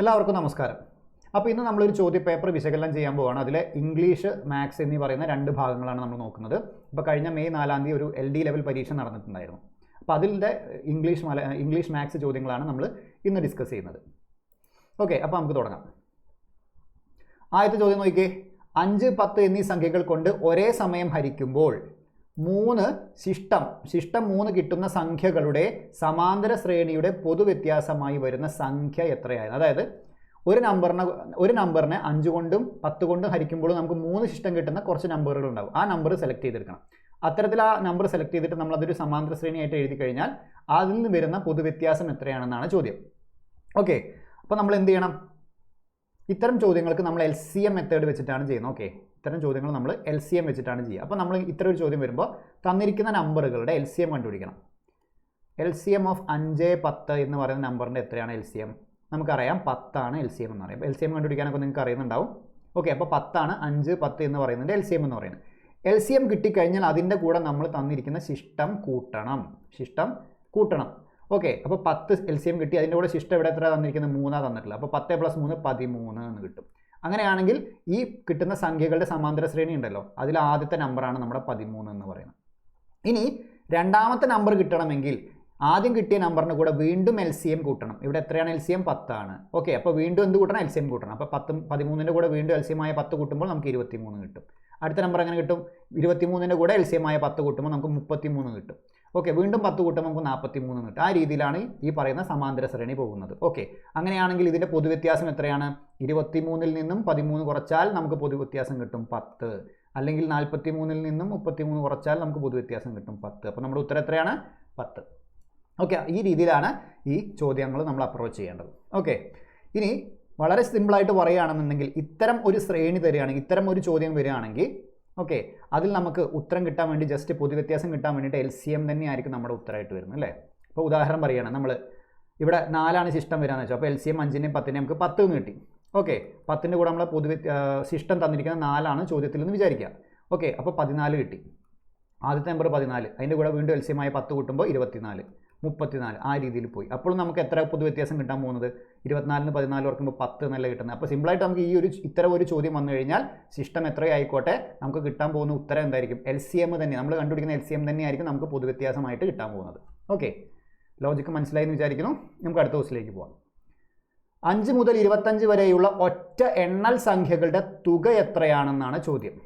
എല്ലാവർക്കും നമസ്കാരം. അപ്പോൾ ഇന്ന് നമ്മളൊരു ചോദ്യപേപ്പർ വിശകലനം ചെയ്യാൻ പോവുകയാണ്. അതിലെ ഇംഗ്ലീഷ്, മാത്സ് എന്നീ പറയുന്ന രണ്ട് ഭാഗങ്ങളാണ് നമ്മൾ നോക്കുന്നത്. അപ്പോൾ കഴിഞ്ഞ മെയ് 4-ാം തീയതി ഒരു LD ലെവൽ പരീക്ഷ നടന്നിട്ടുണ്ടായിരുന്നു. അപ്പോൾ അതിൻ്റെ ഇംഗ്ലീഷ് മാത്സ് ചോദ്യങ്ങളാണ് നമ്മൾ ഇന്ന് ഡിസ്കസ് ചെയ്യുന്നത്. ഓക്കെ, അപ്പോൾ നമുക്ക് തുടങ്ങാം. ആദ്യത്തെ ചോദ്യം നോക്കിക്കേ. 5, 10 എന്നീ സംഖ്യകൾ കൊണ്ട് ഒരേ സമയം ഹരിക്കുമ്പോൾ 3 ശിഷ്ടം 3 കിട്ടുന്ന സംഖ്യകളുടെ സമാന്തര ശ്രേണിയുടെ പൊതുവ്യത്യാസമായി വരുന്ന സംഖ്യ എത്രയായിരുന്നു? അതായത് ഒരു നമ്പറിനെ 5 കൊണ്ടും 10 കൊണ്ടും ഹരിക്കുമ്പോൾ നമുക്ക് 3 ശിഷ്ടം കിട്ടുന്ന കുറച്ച് നമ്പറുകൾ ഉണ്ടാവും. ആ നമ്പർ സെലക്ട് ചെയ്തെടുക്കണം. അത്തരത്തിൽ ആ നമ്പർ സെലക്ട് ചെയ്തിട്ട് നമ്മൾ അതൊരു സമാന്തര ശ്രേണിയായിട്ട് എഴുതി കഴിഞ്ഞാൽ അതിൽ നിന്ന് വരുന്ന പൊതുവ്യത്യാസം എത്രയാണെന്നാണ് ചോദ്യം. ഓക്കെ, അപ്പോൾ നമ്മൾ എന്ത് ചെയ്യണം? ഇത്തരം ചോദ്യങ്ങൾക്ക് നമ്മൾ LCM മെത്തേഡ് വെച്ചിട്ടാണ് ചെയ്യുന്നത്. ഓക്കെ, ഇത്തരം ചോദ്യങ്ങൾ നമ്മൾ LCM വെച്ചിട്ടാണ് ചെയ്യുക. അപ്പോൾ നമ്മൾ ഇത്തരം ഒരു ചോദ്യം വരുമ്പോൾ തന്നിരിക്കുന്ന നമ്പറുകളുടെ LCM കണ്ടുപിടിക്കണം. LCM ഓഫ് 5, 10 എന്ന് പറയുന്ന നമ്പറിൻ്റെ എത്രയാണ് LCM? നമുക്കറിയാം 10 ആണ് LCM എന്ന് പറയും. LCM കണ്ടുപിടിക്കാനൊക്കെ നിങ്ങൾക്ക് അറിയുന്നുണ്ടാവും. ഓക്കെ, അപ്പോൾ 10 ആണ് 5, 10 എന്ന് പറയുന്നതിൻ്റെ LCM എന്ന് പറയുന്നത്. LCM കിട്ടിക്കഴിഞ്ഞാൽ അതിൻ്റെ കൂടെ നമ്മൾ തന്നിരിക്കുന്ന ശിഷ്ടം കൂട്ടണം. ഓക്കെ, അപ്പോൾ 10 LCM കിട്ടി. അതിൻ്റെ കൂടെ ശിഷ്ടം ഇവിടെ എത്ര തന്നിരിക്കുന്നത്? 3 തന്നിട്ടില്ല. അപ്പോൾ 10 + 3 13 എന്ന് കിട്ടും. അങ്ങനെയാണെങ്കിൽ ഈ കിട്ടുന്ന സംഖ്യകളുടെ സമാന്തര ശ്രേണി ഉണ്ടല്ലോ, അതിൽ ആദ്യത്തെ നമ്പറാണ് നമ്മുടെ 13 എന്ന് പറയുന്നത്. ഇനി രണ്ടാമത്തെ നമ്പർ കിട്ടണമെങ്കിൽ ആദ്യം കിട്ടിയ നമ്പറിന് കൂടെ വീണ്ടും LCM കൂട്ടണം. ഇവിടെ എത്രയാണ് LCM? 10 ആണ്. ഓക്കെ, അപ്പോൾ വീണ്ടും എന്ത് കൂട്ടണം? LCM കൂട്ടണം. അപ്പോൾ 13ൻ്റെ കൂടെ വീണ്ടും LCM ആയ 10 കൂട്ടുമ്പോൾ നമുക്ക് 23 കിട്ടും. അടുത്ത നമ്പർ എങ്ങനെ കിട്ടും? 23ൻ്റെ കൂടെ LCM ആയ 10 കൂട്ടുമ്പോൾ നമുക്ക് 33 കിട്ടും. ഓക്കെ, വീണ്ടും 10 കൂട്ടുമ്പോൾ നമുക്ക് 43 കിട്ടും. ആ രീതിയിലാണ് ഈ പറയുന്ന സമാന്തര ശ്രേണി പോകുന്നത്. ഓക്കെ, അങ്ങനെയാണെങ്കിൽ ഇതിൻ്റെ പൊതുവ്യത്യാസം എത്രയാണ്? 23ൽ നിന്നും 13 കുറച്ചാൽ നമുക്ക് പൊതുവ്യത്യാസം കിട്ടും 10. അല്ലെങ്കിൽ 43ൽ നിന്നും 33 കുറച്ചാൽ നമുക്ക് പൊതുവ്യത്യാസം കിട്ടും 10. അപ്പോൾ നമ്മുടെ ഉത്തരം എത്രയാണ്? 10. ഓക്കെ, ഈ രീതിയിലാണ് ഈ ചോദ്യങ്ങൾ നമ്മൾ അപ്രോച്ച് ചെയ്യേണ്ടത്. ഓക്കെ, ഇനി വളരെ സിമ്പിളായിട്ട് പറയുകയാണെന്നുണ്ടെങ്കിൽ ഇത്തരം ഒരു ശ്രേണി തരികയാണെങ്കിൽ, ഇത്തരം ഒരു ചോദ്യം വരികയാണെങ്കിൽ ഓക്കെ, അതിൽ നമുക്ക് ഉത്തരം കിട്ടാൻ വേണ്ടി ജസ്റ്റ് പൊതുവ്യത്യാസം കിട്ടാൻ വേണ്ടിയിട്ട് LCM തന്നെയായിരിക്കും നമ്മുടെ ഉത്തരമായിട്ട് വരുന്നത് അല്ലേ? അപ്പോൾ ഉദാഹരണം പറയുകയാണ്, നമ്മൾ ഇവിടെ 4 ശിഷ്ടം വരികയെന്ന് വെച്ചാൽ അപ്പോൾ LCM 5നെയും 10നെയും നമുക്ക് 10 എന്ന് കിട്ടി. ഓക്കെ, 10ൻ്റെ കൂടെ നമ്മൾ ശിഷ്ടം തന്നിരിക്കുന്ന 4 ചോദ്യത്തിൽ നിന്ന് വിചാരിക്കുക. ഓക്കെ, അപ്പോൾ 14 കിട്ടി. ആദ്യത്തെ നമ്പർ 14, അതിൻ്റെ കൂടെ വീണ്ടും LCM ആയ 10 കൂട്ടുമ്പോൾ 24, 34 ആ രീതിയിൽ പോയി. അപ്പോൾ നമുക്ക് എത്ര പൊതുവ്യത്യാസം കിട്ടാൻ പോകുന്നത്? 24-ന് 14 ഓർക്കുമ്പോൾ 10 എന്നല്ല കിട്ടുന്നത്. അപ്പോൾ സിമ്പിളായിട്ട് നമുക്ക് ഇത്തരം ഒരു ചോദ്യം വന്നു കഴിഞ്ഞാൽ ശിഷ്ടം എത്രയായിക്കോട്ടെ നമുക്ക് കിട്ടാൻ പോകുന്ന ഉത്തരം എന്തായിരിക്കും? LCM തന്നെ, നമ്മൾ കണ്ടുപിടിക്കുന്ന LCM തന്നെയായിരിക്കും നമുക്ക് പൊതുവ്യത്യാസമായിട്ട് കിട്ടാൻ പോകുന്നത്. ഓക്കെ, ലോജിക്ക് മനസ്സിലായി എന്ന് വിചാരിക്കുന്നു. നമുക്ക് അടുത്ത ക്വസ്റ്റിലേക്ക് പോകാം. 5 മുതൽ 25 വരെയുള്ള ഒറ്റ എണ്ണൽ സംഖ്യകളുടെ തുക എത്രയാണെന്നാണ് ചോദ്യം.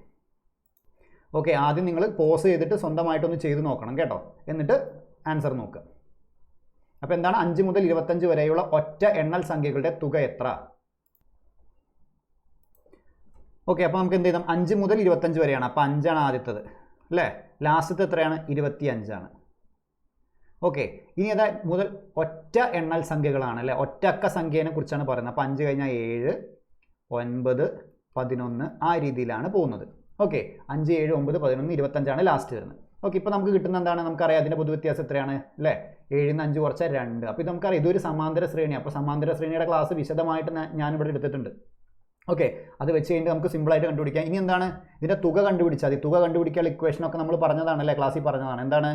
ഓക്കെ, ആദ്യം നിങ്ങൾ പോസ് ചെയ്തിട്ട് സ്വന്തമായിട്ടൊന്ന് ചെയ്ത് നോക്കണം കേട്ടോ, എന്നിട്ട് ആൻസർ നോക്കുക. അപ്പോൾ എന്താണ് 5 മുതൽ 25 വരെയുള്ള ഒറ്റ എണ്ണൽ സംഖ്യകളുടെ തുക എത്ര? ഓക്കെ, അപ്പോൾ നമുക്ക് എന്ത് ചെയ്താം? 5 മുതൽ 25 വരെയാണ്. അപ്പോൾ 5 ആണ് ആദ്യത്തത് അല്ലേ? ലാസ്റ്റത്തെ എത്രയാണ്? 25 ആണ്. ഓക്കെ, ഇനി അതാ മുതൽ ഒറ്റ എണ്ണൽ സംഖ്യകളാണ് അല്ലേ? ഒറ്റ അക്ക സംഖ്യേനെ കുറിച്ചാണ് പറയുന്നത്. അപ്പോൾ 5 കഴിഞ്ഞാൽ 7, 9, 11 ആ രീതിയിലാണ് പോകുന്നത്. ഓക്കെ, 5, 7, 9, 11, 25 ലാസ്റ്റ് വരുന്നത്. ഓക്കെ, ഇപ്പോൾ നമുക്ക് കിട്ടുന്ന എന്താണ്? നമുക്കറിയാം അതിൻ്റെ പൊതുവ്യത്യാസം എത്രയാണ് അല്ലേ? 7-ന്ന് 5 കുറച്ചാൽ 2. അപ്പോൾ ഇത് നമുക്കറിയാം ഇതൊരു സമാന്തര ശ്രേണിയാണ്. അപ്പോൾ സമാന്തര ശ്രേണിയുടെ ക്ലാസ് വിശദമായിട്ട് ഞാനിവിടെ എടുത്തിട്ടുണ്ട്. ഓക്കെ, അത് വെച്ച് കഴിഞ്ഞിട്ട് നമുക്ക് സിമ്പിളായിട്ട് കണ്ടുപിടിക്കാം. ഇനി എന്താണ്? ഇതിൻ്റെ തുക കണ്ടുപിടിച്ചാൽ മതി. തുക കണ്ടുപിടിക്കാനുള്ള ഇക്വേഷനൊക്കെ നമ്മൾ പറഞ്ഞതാണ് അല്ലേ? ക്ലാസ്സിൽ പറഞ്ഞതാണ്. എന്താണ്?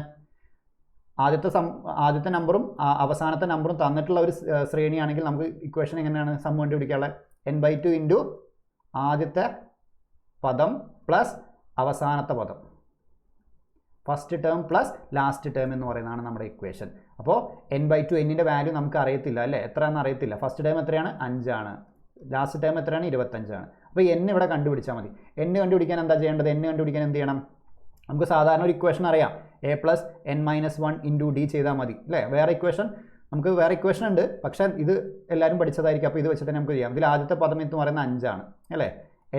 ആദ്യത്തെ നമ്പറും അവസാനത്തെ നമ്പറും തന്നിട്ടുള്ള ഒരു ശ്രേണിയാണെങ്കിൽ നമുക്ക് ഇക്വേഷൻ എങ്ങനെയാണ് സം കണ്ടുപിടിക്കാനുള്ളത്? n/2 ഇൻറ്റു ആദ്യത്തെ പദം പ്ലസ് അവസാനത്തെ പദം, first term plus last term എന്ന് പറയുന്നതാണ് നമ്മുടെ ഇക്വേഷൻ. അപ്പോൾ n/2, എന്നിൻ്റെ വാല്യൂ നമുക്ക് അറിയത്തില്ല അല്ലേ? എത്രയാണെന്ന് അറിയത്തില്ല. ഫസ്റ്റ് ടേം എത്രയാണ്? 5 ആണ്. ലാസ്റ്റ് ടേം എത്രയാണ്? 25 ആണ്. അപ്പോൾ n ഇവിടെ കണ്ടുപിടിച്ചാൽ മതി. n കണ്ടുപിടിക്കാൻ എന്താ ചെയ്യേണ്ടത്? n കണ്ടുപിടിക്കാൻ എന്ത് ചെയ്യണം? നമുക്ക് സാധാരണ ഒരു ഇക്വേഷൻ അറിയാം, a + n-1 ഇൻറ്റു d ചെയ്താൽ മതി അല്ലേ? വേറെ ഇക്വേഷൻ ഉണ്ട്, പക്ഷേ ഇത് എല്ലാവരും പഠിച്ചതായിരിക്കും. അപ്പോൾ ഇത് വെച്ചിട്ട് തന്നെ നമുക്ക് ചെയ്യാം. ഇതിൽ ആദ്യത്തെ പദം എന്ന് പറയുന്നത് 5 ആണ് അല്ലേ?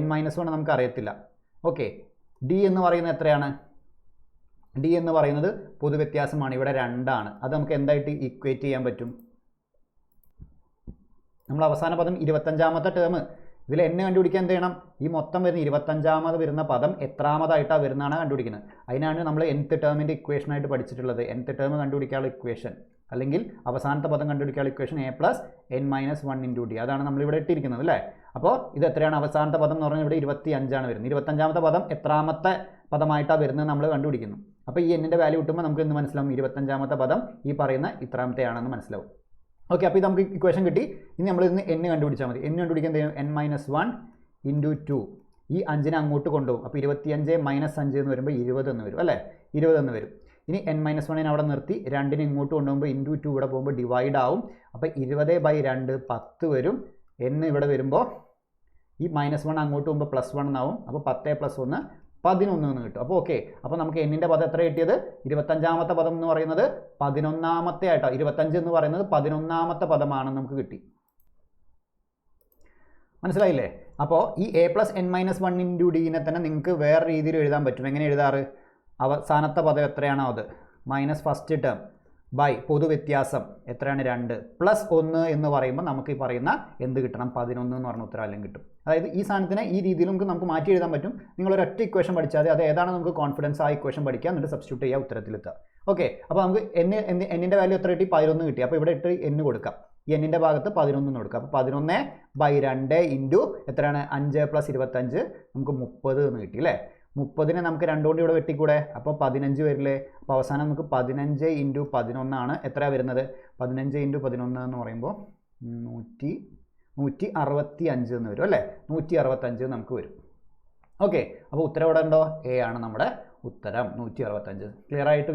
n-1 നമുക്ക് അറിയത്തില്ല. ഓക്കെ, d എന്ന് പറയുന്നത് എത്രയാണ്? d എന്ന് പറയുന്നത് പൊതുവ്യത്യാസമാണ്. ഇവിടെ 2 ആണ്. അത് നമുക്ക് എന്തായിട്ട് ഇക്വേറ്റ് ചെയ്യാൻ പറ്റും? നമ്മൾ അവസാന പദം 25ാമത്തെ ടേം, ഇതിൽ n കണ്ടുപിടിക്കാൻ എന്ത് ചെയ്യണം? ഈ മൊത്തം വരുന്ന 25ാമത് വരുന്ന പദം എത്രാമതായിട്ടാണ് വരുന്നതാണ് കണ്ടുപിടിക്കുന്നത്. അതിനാണ് നമ്മൾ nth ടേമിൻ്റെ ഇക്വേഷനായിട്ട് പഠിച്ചിട്ടുള്ളത്. nth ടേം കണ്ടുപിടിക്കാനുള്ള ഇക്വേഷൻ അല്ലെങ്കിൽ അവസാനത്തെ പദം കണ്ടുപിടിക്കാനുള്ള equation a + n-1 into d. അതാണ് നമ്മളിവിടെ ഇട്ടിരിക്കുന്നത് അല്ലേ? അപ്പോൾ ഇത് എത്രയാണ്? അവസാനത്തെ പദം എന്ന് പറഞ്ഞാൽ ഇവിടെ 25 ആണ് വരുന്നത്. 25ാമത്തെ പദം എത്രാമത്തെ പദമായിട്ടാണ് വരുന്നത് നമ്മൾ കണ്ടുപിടിക്കുന്നു. അപ്പോൾ ഈ n-ൻ്റെ വാല്യൂ കിട്ടുമ്പോൾ നമുക്ക് എന്ത് മനസ്സിലാവും? 25ാമത്തെ പദം ഈ പറയുന്ന ഇത്രാമത്തെയാണെന്ന് മനസ്സിലാവും. ഓക്കെ, അപ്പോൾ ഇത് നമുക്ക് ഇക്വേഷൻ കിട്ടി. ഇനി നമ്മൾ ഇന്ന് n കണ്ടുപിടിച്ചാൽ മതി. n കണ്ടുപിടിക്കാൻ എന്ത് ചെയ്യും? n-1 × 2. ഈ 5നെ അങ്ങോട്ട് കൊണ്ടുപോകും. അപ്പോൾ 25 - 5 എന്ന് വരുമ്പോൾ 20 എന്ന് വരും അല്ലേ? 20 എന്ന് വരും. ഇനി n-1നെ അവിടെ നിർത്തി 2നെ ഇങ്ങോട്ട് കൊണ്ടുപോകുമ്പോൾ × 2 ഇവിടെ പോകുമ്പോൾ ഡിവൈഡ് ആവും. അപ്പോൾ 20/2 10 വരും. n ഇവിടെ വരുമ്പോൾ ഈ -1 അങ്ങോട്ട് പോകുമ്പോൾ +1 എന്നാവും. അപ്പോൾ 10 + 1 11 എന്ന് കിട്ടും. അപ്പോൾ ഓക്കെ, അപ്പോൾ നമുക്ക് n-ൻ്റെ പദം എത്ര കിട്ടിയത്? 25ാമത്തെ പദം എന്ന് പറയുന്നത് 11ാമത്തെ ആയിട്ടോ. 25 എന്ന് പറയുന്നത് 11ാമത്തെ പദമാണെന്ന് നമുക്ക് കിട്ടി. മനസ്സിലായില്ലേ? അപ്പോൾ ഈ a+n-1 × d-നെ തന്നെ നിങ്ങൾക്ക് വേറെ രീതിയിൽ എഴുതാൻ പറ്റും. എങ്ങനെ എഴുതാറ്? അവസാനത്തെ പദം എത്രയാണോ അത് മൈനസ് ഫസ്റ്റ് ടേം ബൈ പൊതുവ്യത്യാസം എത്രയാണ്? 2 +1 എന്ന് പറയുമ്പോൾ നമുക്ക് ഈ പറയുന്ന എന്ത് കിട്ടണം? 11 എന്ന് പറഞ്ഞ ഉത്തരം കിട്ടും. അതായത് ഈ സാധനത്തിനെ ഈ രീതിയിൽ നമുക്ക് മാറ്റി എഴുതാൻ പറ്റും. നിങ്ങളൊരു ഒറ്റ ഇക്വേഷൻ പഠിച്ചാൽ അത് ഏതാണ് നമുക്ക് കോൺഫിഡൻസ് ആ ഇക്വേഷൻ പഠിക്കുക, എന്നിട്ട് സബ്സ്റ്റിറ്റ്യൂട്ട് ചെയ്യുക, ഉത്തരത്തിലെത്തുക. ഓക്കെ, അപ്പോൾ നമുക്ക് n-ൻ്റെ വാല്യൂ എത്ര കിട്ടി? 11 കിട്ടി. അപ്പോൾ ഇവിടെ ഇട്ട് n കൊടുക്കാം. ഈ n-ൻ്റെ ഭാഗത്ത് 11 എന്ന് കൊടുക്കുക. അപ്പോൾ 11/2 ഇൻറ്റു എത്രയാണ്? 5 + 25 നമുക്ക് 30 എന്ന് കിട്ടി അല്ലേ? 30നെ നമുക്ക് 2 കൊണ്ട് ഇവിടെ വെട്ടിക്കൂടെ? അപ്പോൾ 15 വരില്ലേ? അപ്പോൾ അവസാനം നമുക്ക് 15 × 11 ആണ് എത്ര വരുന്നത്? 15 × 11 എന്ന് പറയുമ്പോൾ 165 എന്ന് വരും അല്ലേ? 165 നമുക്ക് വരും. ഓക്കെ, അപ്പോൾ ഉത്തരം ഇവിടെ ഉണ്ടോ? എ ആണ് നമ്മുടെ ഉത്തരം, 165. ക്ലിയർ ആയിട്ട്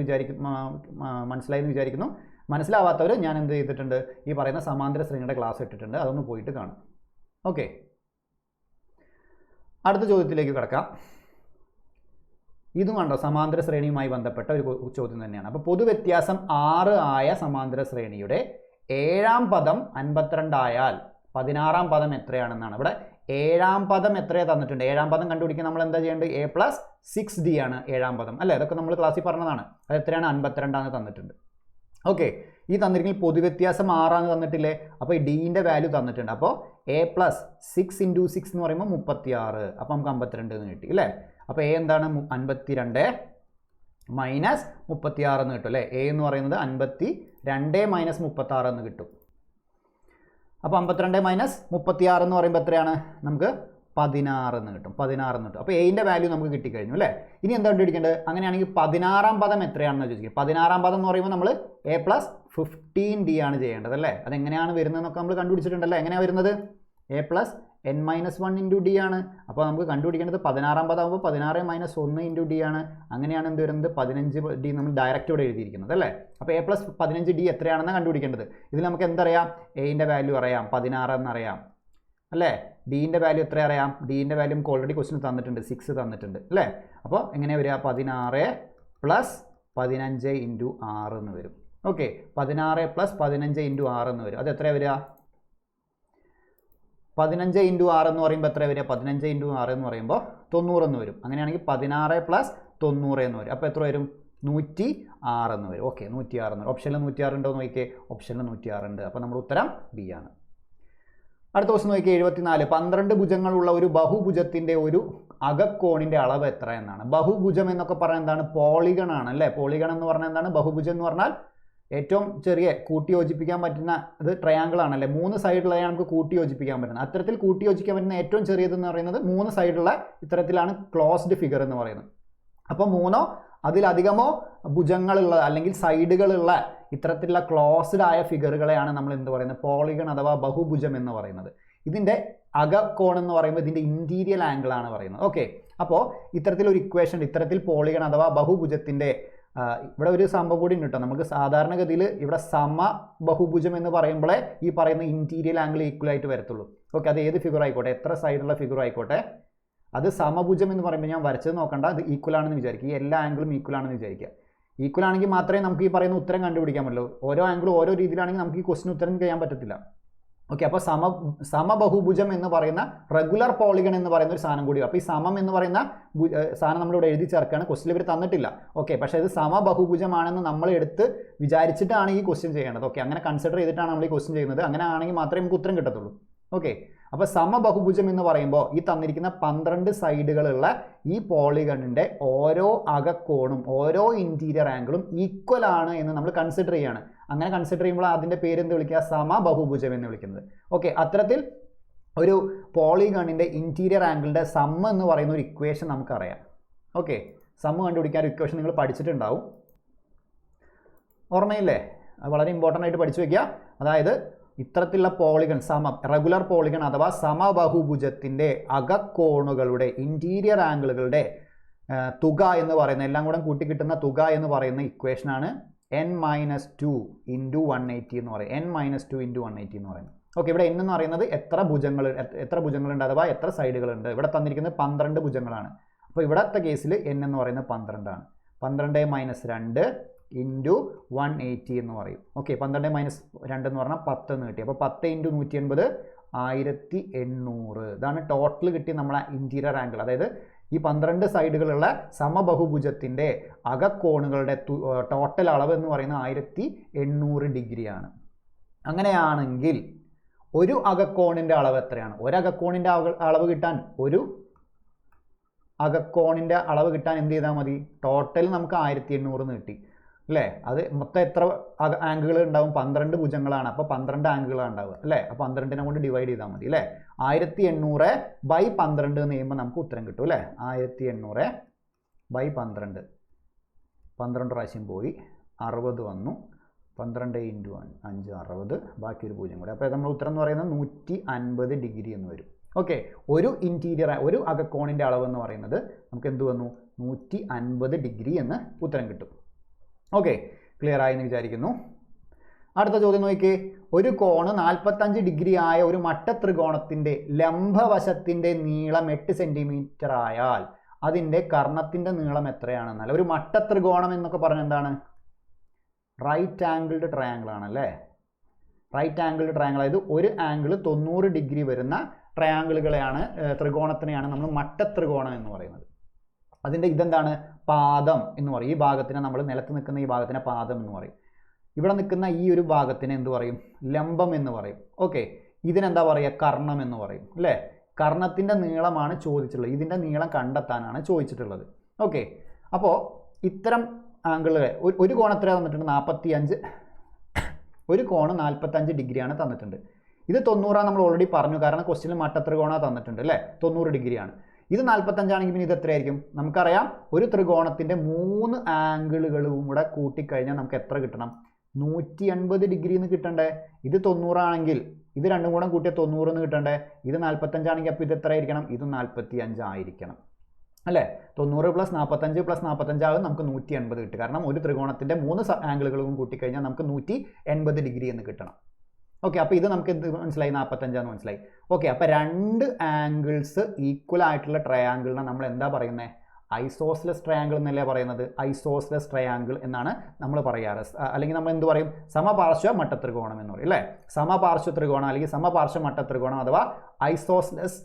മനസ്സിലായെന്ന് വിചാരിക്കുന്നു. മനസ്സിലാവാത്തവർ ഞാൻ എന്ത് ചെയ്തിട്ടുണ്ട്? ഈ പറയുന്ന സമാന്തര ശ്രേണിയുടെ ക്ലാസ് ഇട്ടിട്ടുണ്ട്, അതൊന്ന് പോയിട്ട് കാണും. ഓക്കെ, അടുത്ത ചോദ്യത്തിലേക്ക് കിടക്കാം. ഇതും കണ്ടോ, സമാന്തര ശ്രേണിയുമായി ബന്ധപ്പെട്ട ഒരു ചോദ്യം തന്നെയാണ്. അപ്പോൾ പൊതുവ്യത്യാസം 6 ആയ സമാന്തര ശ്രേണിയുടെ 7ാം പദം 52 ആയാൽ 16ാം പദം എത്രയാണെന്നാണ്. ഇവിടെ 7ാം പദം എത്രയാണ് തന്നിട്ടുണ്ട്? 7ാം പദം കണ്ടുപിടിക്കാൻ നമ്മൾ എന്താ ചെയ്യേണ്ടത്? a+6d ആണ് 7ാം പദം അല്ലേ? അതൊക്കെ നമ്മൾ ക്ലാസ്സിൽ പറഞ്ഞതാണ്. അത് എത്രയാണ്? 52 ആണ് തന്നിട്ടുണ്ട്. ഓക്കെ, ഈ തന്നിരിക്കുന്ന പൊതുവ്യത്യാസം 6 ആണ് തന്നിട്ടില്ലേ? അപ്പോൾ ഈ d-ൻ്റെ വാല്യൂ തന്നിട്ടുണ്ട്. അപ്പോൾ a+6 × 6 എന്ന് പറയുമ്പോൾ 36. അപ്പോൾ നമുക്ക് 52 എന്ന് കിട്ടി അല്ലേ? അപ്പോൾ a എന്താണ്? 52 - 36 എന്ന് കിട്ടും അല്ലേ? a എന്ന് പറയുന്നത് 52 - 36 എന്ന് കിട്ടും. അപ്പോൾ 52 - 36 എന്ന് പറയുമ്പോൾ എത്രയാണ്? നമുക്ക് 16 എന്ന് കിട്ടും. 16 എന്ന് കിട്ടും. അപ്പോൾ a-ൻ്റെ വാല്യൂ നമുക്ക് കിട്ടിക്കഴിഞ്ഞു അല്ലേ? ഇനി എന്താ കണ്ടുപിടിക്കേണ്ടത്? അങ്ങനെയാണെങ്കിൽ 16ാം പദം എത്രയാണെന്ന് ചോദിക്കുക. 16ാം പദം എന്ന് പറയുമ്പോൾ നമ്മൾ a+15d ആണ് ചെയ്യേണ്ടത് അല്ലേ? അതെങ്ങനെയാണ് വരുന്നതെന്നൊക്കെ നമ്മൾ കണ്ടുപിടിച്ചിട്ടുണ്ടല്ലേ? എങ്ങനെയാണ് വരുന്നത്? a+n-1 × d ആണ്. അപ്പോൾ നമുക്ക് കണ്ടുപിടിക്കേണ്ടത് 16ാം പദം ആകുമ്പോൾ 16 - 1 × d ആണ്. അങ്ങനെയാണ് എന്ത് വരുന്നത്? 15d നമ്മൾ ഡയറക്റ്റ് ഇവിടെ എഴുതിയിരിക്കുന്നത് അല്ലേ? അപ്പോൾ a+15d എത്രയാണെന്ന് കണ്ടുപിടിക്കേണ്ടത്. ഇതിൽ നമുക്ക് എന്തറിയാം? a-ൻ്റെ വാല്യൂ അറിയാം, 16 എന്നറിയാം അല്ലേ? d-ൻ്റെ വാല്യൂ എത്ര അറിയാം? d-ൻ്റെ വാല്യൂ നമുക്ക് ഓൾറെഡി ക്വസ്റ്റ്യൻ തന്നിട്ടുണ്ട്, 6 തന്നിട്ടുണ്ട് അല്ലേ? അപ്പോൾ എങ്ങനെ വരിക? 16 + 15 × 6 എന്ന് വരും. ഓക്കെ, 16 + 15 × 6 എന്ന് വരും. അത് എത്രയാണ് വരിക? 15 × 6 എന്ന് പറയുമ്പോൾ എത്ര വരിക? 15 × 6 എന്ന് പറയുമ്പോൾ 90 എന്ന് വരും. അങ്ങനെയാണെങ്കിൽ 16 + 90 എന്ന് വരും. അപ്പോൾ എത്ര വരും? 106 എന്ന് വരും. ഓക്കെ, 106 എന്ന് വരും. ഓപ്ഷനിൽ 106 ഉണ്ടോ എന്ന് നോക്കിയേ. ഓപ്ഷനിൽ 106 ഉണ്ട്. അപ്പോൾ നമ്മുടെ ഉത്തരം ബി ആണ്. അടുത്ത ക്വസ്റ്റ്യൻ നോക്കിയേ. 74. 12 ഭുജങ്ങളുള്ള ഒരു ബഹുഭുജത്തിൻ്റെ ഒരു അകക്കോണിൻ്റെ അളവ് എത്ര എന്നാണ്. ബഹുഭുജം എന്നൊക്കെ പറഞ്ഞാൽ എന്താണ്? പോളിഗൺ ആണ് അല്ലേ? പോളിഗൺ എന്ന് പറഞ്ഞാൽ എന്താണ്? ബഹുഭുജം എന്ന് പറഞ്ഞാൽ ഏറ്റവും ചെറിയ കൂട്ടി യോജിപ്പിക്കാൻ പറ്റുന്ന ഇത് ട്രയാങ്കിൾ ആണല്ലേ? 3 സൈഡുള്ളതാണ് നമുക്ക് കൂട്ടി യോജിപ്പിക്കാൻ പറ്റുന്നത്. അത്തരത്തിൽ കൂട്ടി യോജിക്കാൻ പറ്റുന്ന ഏറ്റവും ചെറിയതെന്ന് പറയുന്നത് 3 സൈഡുള്ള ഇത്തരത്തിലാണ് ക്ലോസ്ഡ് ഫിഗർ എന്ന് പറയുന്നത്. അപ്പോൾ 3ഓ അതിലധികമോ ഭുജങ്ങളുള്ള അല്ലെങ്കിൽ സൈഡുകളുള്ള ഇത്തരത്തിലുള്ള ക്ലോസ്ഡ് ആയ ഫിഗറുകളെയാണ് നമ്മൾ എന്ത് പറയുന്നത്? പോളിഗൺ അഥവാ ബഹുഭുജം എന്ന് പറയുന്നത്. ഇതിൻ്റെ അകക്കോൺ എന്ന് പറയുമ്പോൾ ഇതിൻ്റെ ഇൻറ്റീരിയർ ആംഗിൾ ആണ് പറയുന്നത്. ഓക്കെ, അപ്പോൾ ഇത്തരത്തിലൊരു ഇക്വേഷൻ, ഇത്തരത്തിൽ പോളിഗൺ അഥവാ ബഹുഭുജത്തിൻ്റെ ഇവിടെ ഒരു സംഭവം കൂടി ഉണ്ട് കേട്ടോ. നമുക്ക് സാധാരണഗതിയിൽ ഇവിടെ ബഹുഭുജം എന്ന് പറയുമ്പോഴേ ഈ പറയുന്ന ഇൻറ്റീരിയർ ആംഗിൾ ഈക്വൽ ആയിട്ട് വരത്തുള്ളൂ. ഓക്കെ, അത് ഏത് ഫിഗർ ആയിക്കോട്ടെ, എത്ര സൈഡുള്ള ഫിഗർ ആയിക്കോട്ടെ, അത് സമഭുജം എന്ന് പറയുമ്പോൾ ഞാൻ വരച്ചത് നോക്കണ്ട, അത് ഈക്വൽ ആണെന്ന് വിചാരിക്കുക. ഈ എല്ലാ ആംഗിളും ഈക്വൽ ആണെന്ന് വിചാരിക്കുക. ഈക്വൽ ആണെങ്കിൽ മാത്രമേ നമുക്ക് ഈ പറയുന്ന ഉത്തരം കണ്ടുപിടിക്കാൻ പറ്റുള്ളൂ. ഓരോ ആംഗിളും ഓരോ രീതിയിലാണെങ്കിൽ നമുക്ക് ഈ ക്വസ്റ്റിന് ഉത്തരം ചെയ്യാൻ പറ്റത്തില്ല. ഓക്കെ, അപ്പോൾ സമബഹുഭുജം എന്ന് പറയുന്ന റെഗുലർ പോളിഗൺ എന്ന് പറയുന്ന ഒരു സാധനം കൂടി. അപ്പോൾ ഈ സമം എന്ന് പറയുന്ന സാധനം നമ്മളിവിടെ എഴുതി ചേർക്കുകയാണ്. ക്വസ്റ്റിൽ ഇവർ തന്നിട്ടില്ല. ഓക്കെ, പക്ഷേ ഇത് സമബഹുഭുജമാണെന്ന് നമ്മൾ എടുത്ത് വിചാരിച്ചിട്ടാണ് ഈ ക്വസ്റ്റ്യൻ ചെയ്യേണ്ടത്. ഓക്കെ, അങ്ങനെ കൺസിഡർ ചെയ്തിട്ടാണ് നമ്മൾ ഈ ക്വസ്റ്റ്യൻ ചെയ്യുന്നത്. അങ്ങനെ ആണെങ്കിൽ മാത്രമേ നമുക്ക് ഉത്തരം കിട്ടത്തുള്ളൂ. ഓക്കെ, അപ്പോൾ സമബഹുഭുജം എന്ന് പറയുമ്പോൾ ഈ തന്നിരിക്കുന്ന 12 സൈഡുകളുള്ള ഈ പോളിഗണിൻ്റെ ഓരോ അകക്കോണും ഓരോ ഇൻറ്റീരിയർ ആംഗിളും ഈക്വൽ ആണ് എന്ന് നമ്മൾ കൺസിഡർ ചെയ്യാണ്. അങ്ങനെ കൺസിഡർ ചെയ്യുമ്പോൾ അതിൻ്റെ പേര് എന്ത് വിളിക്കുക? സമബഹുഭുജം എന്ന് വിളിക്കുന്നത്. ഓക്കെ, അത്തരത്തിൽ ഒരു പോളിഗണിൻ്റെ ഇൻറ്റീരിയർ ആംഗിളിൻ്റെ സം എന്ന് പറയുന്ന ഒരു ഇക്വേഷൻ നമുക്കറിയാം. ഓക്കെ, സം കണ്ടുപിടിക്കാൻ ഒരു ഇക്വേഷൻ നിങ്ങൾ പഠിച്ചിട്ടുണ്ടാവും, ഓർമ്മയില്ലേ? അത് വളരെ ഇമ്പോർട്ടൻ്റ് ആയിട്ട് പഠിച്ചു വയ്ക്കുക. അതായത് ഇത്തരത്തിലുള്ള പോളിഗൺ റെഗുലർ പോളിഗൺ അഥവാ സമബഹുഭുജത്തിൻ്റെ അകക്കോണുകളുടെ ഇൻറ്റീരിയർ ആംഗിളുകളുടെ തുക എന്ന് പറയുന്ന എല്ലാം കൂടെ കൂട്ടി കിട്ടുന്ന തുക എന്ന് പറയുന്ന ഇക്വേഷനാണ് n-2 ഇൻറ്റു 180 എന്ന് പറയും. n-2 ഇൻറ്റു 180 എന്ന് പറയുന്നത്. ഓക്കെ, ഇവിടെ n എന്ന് പറയുന്നത് എത്ര ഭുജങ്ങളുണ്ട് അഥവാ എത്ര സൈഡുകളുണ്ട്. ഇവിടെ തന്നിരിക്കുന്നത് 12 ഭുജങ്ങളാണ്. അപ്പോൾ ഇവിടത്തെ കേസിൽ n എന്ന് പറയുന്നത് 12 ആണ്. 12 - 2 ഇൻറ്റു 180 എന്ന് പറയും. ഓക്കെ, 12 - 2 എന്ന് പറഞ്ഞാൽ 10 എന്ന് കിട്ടി. അപ്പോൾ 10 ഇൻറ്റു 180 1800. ഇതാണ് ടോട്ടൽ കിട്ടിയ നമ്മളെ ഇൻറ്റീരിയർ ആംഗിൾ. അതായത് ഈ 12 സൈഡുകളുള്ള സമബഹുഭുജത്തിൻ്റെ അകക്കോണുകളുടെ ടോട്ടൽ അളവ് എന്ന് പറയുന്നത് 1800 ഡിഗ്രിയാണ്. അങ്ങനെയാണെങ്കിൽ ഒരു അകക്കോണിൻ്റെ അളവ് എത്രയാണ്? ഒരകക്കോണിൻ്റെ അളവ് കിട്ടാൻ എന്ത് ചെയ്താൽ മതി? ടോട്ടൽ നമുക്ക് 1800 എന്ന് കിട്ടി അല്ലേ? അത് മൊത്തം എത്ര ആംഗിളുകൾ ഉണ്ടാവും? 12 ഭുജങ്ങളാണ്. അപ്പോൾ 12 ആംഗിളുകളാണ് ഉണ്ടാവുക അല്ലേ? അപ്പോൾ 12നെ കൊണ്ട് ഡിവൈഡ് ചെയ്താൽ മതി അല്ലേ? 1800/12 എന്ന് ചെയ്യുമ്പോൾ നമുക്ക് ഉത്തരം കിട്ടും അല്ലേ? 1800/12 12 പ്രാവശ്യം പോയി 60 വന്നു. 12 ഇൻറ്റു 5 60, ബാക്കി ഒരു പൂജ്യം കൂടെ. അപ്പോൾ നമ്മൾ ഉത്തരം എന്ന് പറയുന്നത് 150 ഡിഗ്രി എന്ന് വരും. ഓക്കെ, ഒരു അകക്കോണിൻ്റെ അളവ് എന്ന് പറയുന്നത് നമുക്ക് എന്ത് വന്നു? 150 ഡിഗ്രി എന്ന് ഉത്തരം കിട്ടും. ഓക്കെ, ക്ലിയർ ആയെന്ന് വിചാരിക്കുന്നു. അടുത്ത ചോദ്യം നോക്കിയേ. ഒരു കോണ് 45 ഡിഗ്രി ആയ ഒരു മട്ടത്രികോണത്തിൻ്റെ ലംബവശത്തിൻ്റെ നീളം 8 സെൻറ്റിമീറ്റർ ആയാൽ അതിൻ്റെ കർണത്തിൻ്റെ നീളം എത്രയാണെന്നാൽ? ഒരു മട്ടത്രികോണം എന്നൊക്കെ പറഞ്ഞാൽ എന്താണ്? റൈറ്റ് ആംഗിൾഡ് ട്രയാങ്കിൾ ആണല്ലേ? റൈറ്റ് ആംഗിൾഡ് ട്രയാങ്കിൾ, അതായത് ഒരു ആംഗിൾ 90 ഡിഗ്രി വരുന്ന ത്രികോണത്തിനെയാണ് നമ്മൾ മട്ടത്രികോണം എന്ന് പറയുന്നത്. അതിൻ്റെ ഇതെന്താണ്? പാദം എന്ന് പറയും. ഈ ഭാഗത്തിനെ നമ്മൾ നിലത്ത് നിൽക്കുന്ന ഈ ഭാഗത്തിനെ പാദം എന്ന് പറയും. ഇവിടെ നിൽക്കുന്ന ഈ ഒരു ഭാഗത്തിനെ എന്ത് പറയും? ലംബം എന്ന് പറയും. ഓക്കെ, ഇതിനെന്താ പറയുക? കർണം എന്ന് പറയും അല്ലേ? കർണത്തിൻ്റെ നീളമാണ് ചോദിച്ചിട്ടുള്ളത്. ഇതിൻ്റെ നീളം കണ്ടെത്താനാണ് ചോദിച്ചിട്ടുള്ളത്. ഓക്കെ, അപ്പോൾ ഇത്തരം ആംഗിളുകൾ ഒരു കോൺ എത്ര തന്നിട്ടുണ്ട്? 45. ഒരു കോണ് 45 ഡിഗ്രിയാണ് തന്നിട്ടുണ്ട്. ഇത് 90 നമ്മൾ ഓൾറെഡി പറഞ്ഞു, കാരണം ക്വസ്റ്റ്യനിൽ മട്ടത്രികോണ തന്നിട്ടുണ്ട് അല്ലേ? 90 ഡിഗ്രിയാണ്. ഇത് 45 ആണെങ്കിൽ പിന്നെ ഇത് എത്രയായിരിക്കും? നമുക്കറിയാം, ഒരു ത്രികോണത്തിൻ്റെ 3 ആംഗിളുകളും കൂടെ കൂട്ടിക്കഴിഞ്ഞാൽ നമുക്ക് എത്ര കിട്ടണം? 180 ഡിഗ്രി എന്ന് കിട്ടണ്ടേ? ഇത് 90 ആണെങ്കിൽ ഇത് രണ്ടും കൂടെ കൂട്ടിയ 90 എന്ന് കിട്ടണ്ടേ? ഇത് 45 ആണെങ്കിൽ അപ്പോൾ ഇത് എത്ര ആയിരിക്കണം? ഇത് 45 ആയിരിക്കണം അല്ലേ? 90 + 45 + 45 ആകും നമുക്ക് 180 കിട്ടും. കാരണം ഒരു ത്രികോണത്തിൻ്റെ 3 ആംഗിളുകളും കൂട്ടിക്കഴിഞ്ഞാൽ നമുക്ക് 180 ഡിഗ്രി എന്ന് കിട്ടണം. ഓക്കെ, അപ്പോൾ ഇത് നമുക്ക് എന്ത് മനസ്സിലായി? 45 എന്ന് മനസ്സിലായി. ഓക്കെ, അപ്പോൾ 2 ആംഗിൾസ് ഈക്വൽ ആയിട്ടുള്ള ട്രയാങ്കിളിനെ നമ്മൾ എന്താ പറയുന്നത്? ഐസോസ്ലെസ് ട്രയാങ്കിൾ എന്നല്ലേ പറയുന്നത്? ഐസോസ്ലെസ് ട്രയാങ്കിൾ എന്നാണ് നമ്മൾ പറയാറ്. അല്ലെങ്കിൽ നമ്മൾ എന്ത് പറയും? സമപാർശ്വ മട്ടത്രികോണം എന്ന് പറയും അല്ലേ? സമപാർശ്വ ത്രികോണം അല്ലെങ്കിൽ സമപാർശ്വ മട്ടത്രികോണം അഥവാ ഐസോസ്ലെസ്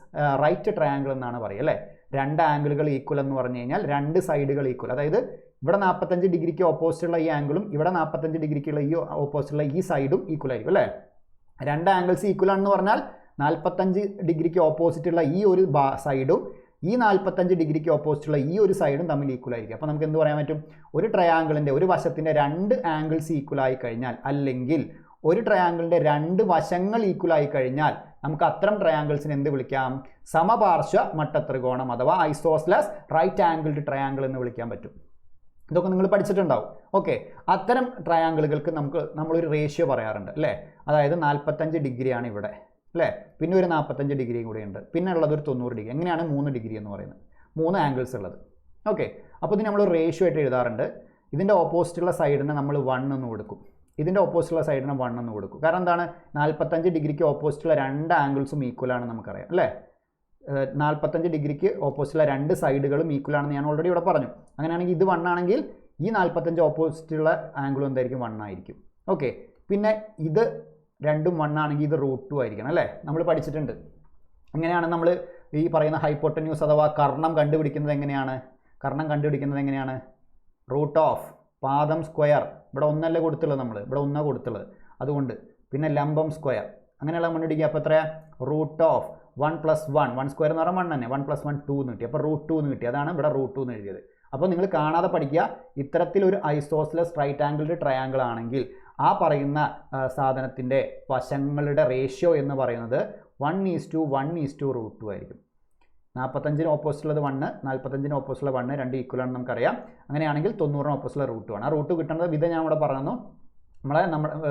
റൈറ്റ് ട്രയാങ്കിൾ എന്നാണ് പറയുക അല്ലേ? 2 ആംഗിളുകൾ ഈക്വൽ എന്ന് പറഞ്ഞു കഴിഞ്ഞാൽ 2 സൈഡുകൾ ഈക്വൽ. അതായത് ഇവിടെ 45 ഡിഗ്രിക്ക് ഓപ്പോസിറ്റുള്ള ഈ ആംഗിളും ഇവിടെ 45 ഡിഗ്രിക്കുള്ള ഈ ഓപ്പോസിറ്റുള്ള ഈ സൈഡും ഈക്വൽ ആയിരിക്കും അല്ലേ? 2 ആംഗിൾസ് ഈക്വൽ ആണെന്ന് പറഞ്ഞാൽ 45 ഡിഗ്രിക്ക് ഓപ്പോസിറ്റുള്ള ഈ ഒരു സൈഡും ഈ 45 ഡിഗ്രിക്ക് ഓപ്പോസിറ്റുള്ള ഈ ഒരു സൈഡും തമ്മിൽ ഈക്വൽ ആയിരിക്കും. അപ്പോൾ നമുക്ക് എന്ത് പറയാൻ പറ്റും? ഒരു ട്രയാങ്കിളിൻ്റെ ഒരു വശത്തിൻ്റെ 2 ആംഗിൾസ് ഈക്വൽ ആയി കഴിഞ്ഞാൽ, അല്ലെങ്കിൽ ഒരു ട്രയാങ്കിളിൻ്റെ 2 വശങ്ങൾ ഈക്വൽ ആയി കഴിഞ്ഞാൽ നമുക്ക് അത്തരം ട്രയാങ്കിൾസിന് എന്ത് വിളിക്കാം? സമപാർശ്വ മട്ടത്രികോണം അഥവാ ഐസോസ്ലെസ് റൈറ്റ് ആംഗിൾഡ് ട്രയാങ്കിൾ എന്ന് വിളിക്കാൻ പറ്റും. ഇതൊക്കെ നിങ്ങൾ പഠിച്ചിട്ടുണ്ടാവും. ഓക്കെ, അത്തരം ട്രയാങ്കിളുകൾക്ക് നമ്മളൊരു റേഷ്യോ പറയാറുണ്ട് അല്ലേ? അതായത് 45 ഡിഗ്രിയാണ് ഇവിടെ അല്ലേ? പിന്നെ ഒരു 45 ഡിഗ്രിയും കൂടെ ഉണ്ട്. പിന്നെ ഉള്ളത് ഒരു 90 ഡിഗ്രി. എങ്ങനെയാണ് 3 ഡിഗ്രി എന്ന് പറയുന്നത്? 3 ആംഗിൾസ് ഉള്ളത്. ഓക്കെ, അപ്പോൾ ഇത് നമ്മൾ റേഷ്യോ ആയിട്ട് എഴുതാറുണ്ട്. ഇതിൻ്റെ ഓപ്പോസിറ്റുള്ള സൈഡിനെ നമ്മൾ 1 എന്ന് കൊടുക്കും. ഇതിൻ്റെ ഓപ്പോസിറ്റുള്ള സൈഡിന് 1 എന്ന് കൊടുക്കും. കാരണം എന്താണ്? 45 ഡിഗ്രിക്ക് ഓപ്പോസിറ്റുള്ള 2 ആംഗിൾസും ഈക്വൽ ആണെന്ന് നമുക്കറിയാം അല്ലേ? 45 ഡിഗ്രിക്ക് ഓപ്പോസിറ്റുള്ള 2 സൈഡുകളും ഈക്വൽ ആണെന്ന് ഞാൻ ഓൾറെഡി ഇവിടെ പറഞ്ഞു. അങ്ങനെയാണെങ്കിൽ ഇത് 1 ആണെങ്കിൽ ഈ 45 ഓപ്പോസിറ്റുള്ള ആംഗിളും എന്തായിരിക്കും? 1 ആയിരിക്കും. ഓക്കെ, പിന്നെ ഇത് രണ്ടും 1 ആണെങ്കിൽ ഇത് √2 ആയിരിക്കണം അല്ലേ? നമ്മൾ പഠിച്ചിട്ടുണ്ട്. അങ്ങനെയാണ് നമ്മൾ ഈ പറയുന്ന ഹൈപ്പോട്ടന്യൂസ് അഥവാ കർണം കണ്ടുപിടിക്കുന്നത് എങ്ങനെയാണ്? √, പാദം സ്ക്വയർ. ഇവിടെ 1 അല്ലേ കൊടുത്തുള്ളത്, നമ്മൾ ഇവിടെ 1 കൊടുത്തുള്ളത്, അതുകൊണ്ട് പിന്നെ ലംബം സ്ക്വയർ. അങ്ങനെയുള്ള കണ്ടുപിടിക്കുക. അപ്പോൾ എത്രയാണ്? √1 + 1 സ്ക്വയർ എന്ന് പറഞ്ഞാൽ 1 തന്നെ. 1 + 1 2 എന്ന് കിട്ടി. അപ്പോൾ √2 എന്ന് കിട്ടി. അതാണ് ഇവിടെ √2 എന്ന് എഴുതിയത്. അപ്പോൾ നിങ്ങൾ കാണാതെ പഠിക്കുക. ഇത്തരത്തിലൊരു ഐസോസ്ലെസ് റൈറ്റ് ആംഗിൾഡ് ട്രയാങ്കിൾ ആണെങ്കിൽ ആ പറയുന്ന സാധനത്തിൻ്റെ വശങ്ങളുടെ റേഷ്യോ എന്ന് പറയുന്നത് 1:1:√2 ആയിരിക്കും. 45 ഓപ്പോസിറ്റുള്ളത് 1, 45 ഓപ്പോസിറ്റുള്ള 1 2 ഈക്വൽ ആണെന്ന് നമുക്കറിയാം. അങ്ങനെയാണെങ്കിൽ 90 ഓപ്പോസിറ്റുള്ള √2 ആണ്. ആ √2 കിട്ടുന്നത് വിധം ഞാൻ ഇവിടെ പറഞ്ഞു.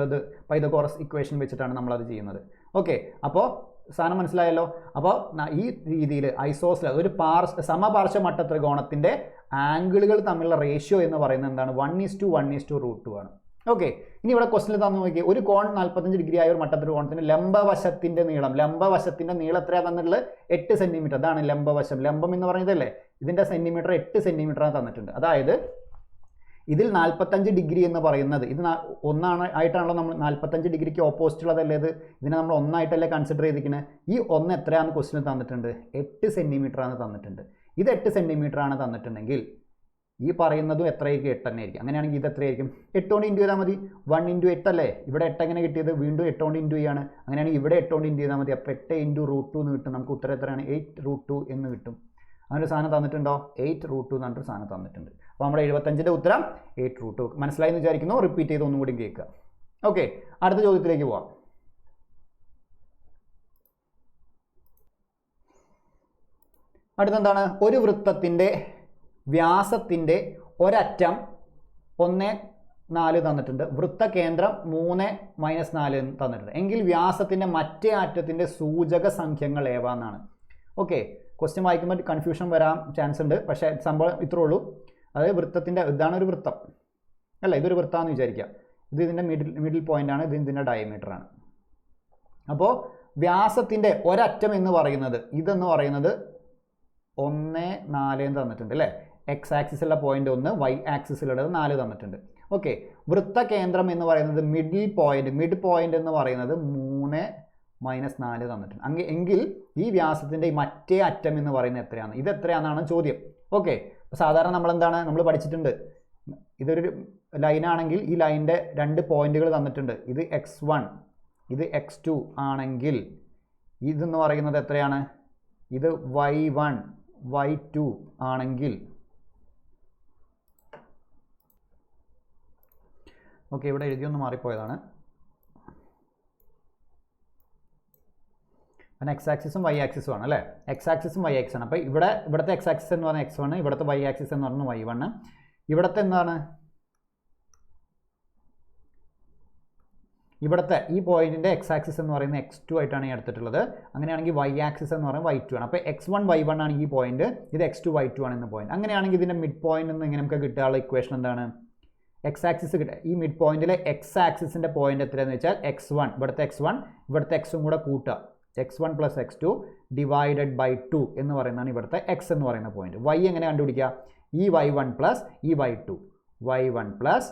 ഇത് പൈതഗോറസ് ഇക്വേഷൻ വെച്ചിട്ടാണ് നമ്മളത് ചെയ്യുന്നത്. ഓക്കെ, അപ്പോൾ സാധനം മനസ്സിലായല്ലോ. അപ്പോൾ ഈ രീതിയിൽ ഐസോസ്ലർ ഒരു സമപാർശ്വ മട്ട ത്രികോണത്തിൻ്റെ ആംഗിളുകൾ തമ്മിലുള്ള റേഷ്യോ എന്ന് പറയുന്നത് എന്താണ്? 1:1:√2 ആണ്. ഓക്കെ, ഇനി ഇവിടെ ക്വസ്റ്റിൽ തന്നു നോക്കി, ഒരു കോൺ 45 ഡിഗ്രി ആയ ഒരു മട്ട ത്രികോണത്തിന് ലംബവശത്തിൻ്റെ നീളം എത്രയാണ് തന്നിട്ടുള്ളത്? 8 സെൻറ്റിമീറ്റർ. അതാണ് ലംബവശം. ലംബം എന്ന് പറയുന്നതല്ലേ, ഇതിൻ്റെ സെൻറ്റിമീറ്റർ 8 സെൻറ്റിമീറ്ററാണ് തന്നിട്ടുണ്ട്. അതായത് ഇതിൽ 45 ഡിഗ്രി എന്ന് പറയുന്നത് ഇത് ആയിട്ടാണല്ലോ നമ്മൾ 45 ഡിഗ്രിക്ക് ഓപ്പോസിറ്റ് ഉള്ളതല്ലേ ഇത്. ഇതിനെ നമ്മൾ ഒന്നായിട്ടല്ലേ കൺസിഡർ ചെയ്തിരിക്കുന്നത്. ഈ ഒന്ന് എത്രയാണെന്ന് ക്വസ്റ്റിന് തന്നിട്ടുണ്ട്? 8 സെൻറ്റിമീറ്ററാണ് തന്നിട്ടുണ്ട്. ഇത് 8 സെൻറ്റിമീറ്ററാണ് തന്നിട്ടുണ്ടെങ്കിൽ ഈ പറയുന്നതും എത്രയായിരിക്കും? 8 തന്നെ ആയിരിക്കും. അങ്ങനെയാണെങ്കിൽ ഇത് എത്രയായിരിക്കും? 8 കൊണ്ട് ഇൻറ്റു ചെയ്താൽ മതി. 1 × 8 അല്ലേ? ഇവിടെ 8 എങ്ങനെ കിട്ടിയത്? വീണ്ടും 8 കൊണ്ട് ഇൻറ്റു ചെയ്യാണ്. അങ്ങനെയാണെങ്കിൽ ഇവിടെ 8 കൊണ്ട് ഇൻറ്റു ചെയ്താൽ മതി. അപ്പോൾ 8 × √2 എന്ന് കിട്ടും. നമുക്ക് ഉത്തരം എത്രയാണ്? 8√2 എന്ന് കിട്ടും. അങ്ങനെ ഒരു സാധനം തന്നിട്ടുണ്ടോ? 8√2 എന്ന് പറഞ്ഞൊരു സാധനം തന്നിട്ടുണ്ട്. അപ്പോൾ നമ്മുടെ 75ൻ്റെ ഉത്തരം 8√2. മനസ്സിലായി എന്ന് വിചാരിക്കുന്നു. റിപ്പീറ്റ് ചെയ്ത് ഒന്നും കൂടി കേൾക്കുക. ഓക്കെ, അടുത്ത ചോദ്യത്തിലേക്ക് പോവാം. അടുത്തെന്താണ്? ഒരു വൃത്തത്തിൻ്റെ വ്യാസത്തിൻ്റെ ഒരറ്റം 1,4 തന്നിട്ടുണ്ട്. വൃത്തകേന്ദ്രം 3-4 തന്നിട്ടുണ്ട്. എങ്കിൽ വ്യാസത്തിൻ്റെ മറ്റേ അറ്റത്തിൻ്റെ സൂചക സംഖ്യകൾ ഏവാന്നാണ്. ഓക്കെ, ക്വസ്റ്റ്യൻ വായിക്കുമ്പോൾ കൺഫ്യൂഷൻ വരാൻ ചാൻസ് ഉണ്ട്. പക്ഷേ സംഭവം ഇത്രേ ഉള്ളൂ. അതായത് വൃത്തത്തിൻ്റെ ഇതാണ് ഒരു വൃത്തം അല്ല, ഇതൊരു വൃത്തമാണെന്ന് വിചാരിക്കുക. ഇത് ഇതിൻ്റെ മിഡിൽ പോയിൻ്റാണ്, ഇത് ഇതിൻ്റെ ഡയമീറ്ററാണ്. അപ്പോൾ വ്യാസത്തിൻ്റെ ഒരറ്റം എന്ന് പറയുന്നത് ഇതെന്ന് പറയുന്നത് 1,4 തന്നിട്ടുണ്ട് അല്ലേ. എക്സ് ആക്സിസിലുള്ള പോയിൻ്റ് 1, വൈ ആക്സിസിലുള്ളത് 4 തന്നിട്ടുണ്ട്. ഓക്കെ, വൃത്തകേന്ദ്രം എന്ന് പറയുന്നത് മിഡ് പോയിൻ്റ് എന്ന് പറയുന്നത് 3-4 തന്നിട്ടുണ്ട്. എങ്കിൽ ഈ വ്യാസത്തിൻ്റെ മറ്റേ അറ്റം എന്ന് പറയുന്നത് എത്രയാണ്? ഇത് എത്രയാണെന്നാണ് ചോദ്യം. ഓക്കെ, സാധാരണ നമ്മൾ പഠിച്ചിട്ടുണ്ട്. ഇതൊരു ലൈനാണെങ്കിൽ ഈ ലൈനിൻ്റെ 2 പോയിന്റുകൾ തന്നിട്ടുണ്ട്. ഇത് x1, ഇത് x2 ആണെങ്കിൽ ഇതെന്ന് പറയുന്നത് എത്രയാണ്? ഇത് y1, y2 ആണെങ്കിൽ ഓക്കെ, ഇവിടെ എഴുതിയൊന്ന് മാറിപ്പോയതാണ്. അങ്ങനെ എക്സ് ആക്സിസും വൈ ആക്സിസും ആണ് അല്ലേ. എക്സ് ആക്സിസും വൈ ആക്സിസ് ആണ്. അപ്പോൾ ഇവിടുത്തെ എക്സ് ആക്സിസ് എന്ന് പറഞ്ഞാൽ x1, ഇവിടുത്തെ വൈ ആക്സിസ് എന്ന് പറഞ്ഞാൽ y1. ഇവിടുത്തെ എന്താണ്? ഇവിടുത്തെ ഈ പോയിന്റിൻ്റെ എക്സ് ആക്സിസ് എന്ന് പറയുന്നത് x2 ആയിട്ടാണ് ഈ എടുത്തിട്ടുള്ളത്. അങ്ങനെയാണെങ്കിൽ വൈ ആക്സിസ് എന്ന് പറയുന്നത് y2 ആണ്. അപ്പോൾ x1 y1 ആണ് ഈ പോയിന്റ്, ഇത് x2 y2 ആണ് എന്ന പോയിന്റ്. അങ്ങനെയാണെങ്കിൽ ഇതിൻ്റെ മിഡ് പോയിന്റ് എന്ന് ഇങ്ങനെ നമുക്ക് കിട്ടാനുള്ള ഇക്വേഷൻ എന്താണ്? എക്സ് ആക്സിസ് കിട്ടുക. ഈ മിഡ് പോയിന്റിലെ എക്സ് ആക്സിസിൻ്റെ പോയിന്റ് എത്രയാണെന്ന് വെച്ചാൽ x1, ഇവിടുത്തെ x1 ഇവിടുത്തെ x ഉം കൂടെ കൂട്ടുക. x1 + x2 / 2 എന്ന് പറയുന്നതാണ് ഇവിടുത്തെ x എന്ന് പറയുന്ന പോയിന്റ്. y എങ്ങനെ കണ്ടുപിടിക്കുക? ഈ y1 + ഈ y2, y1 +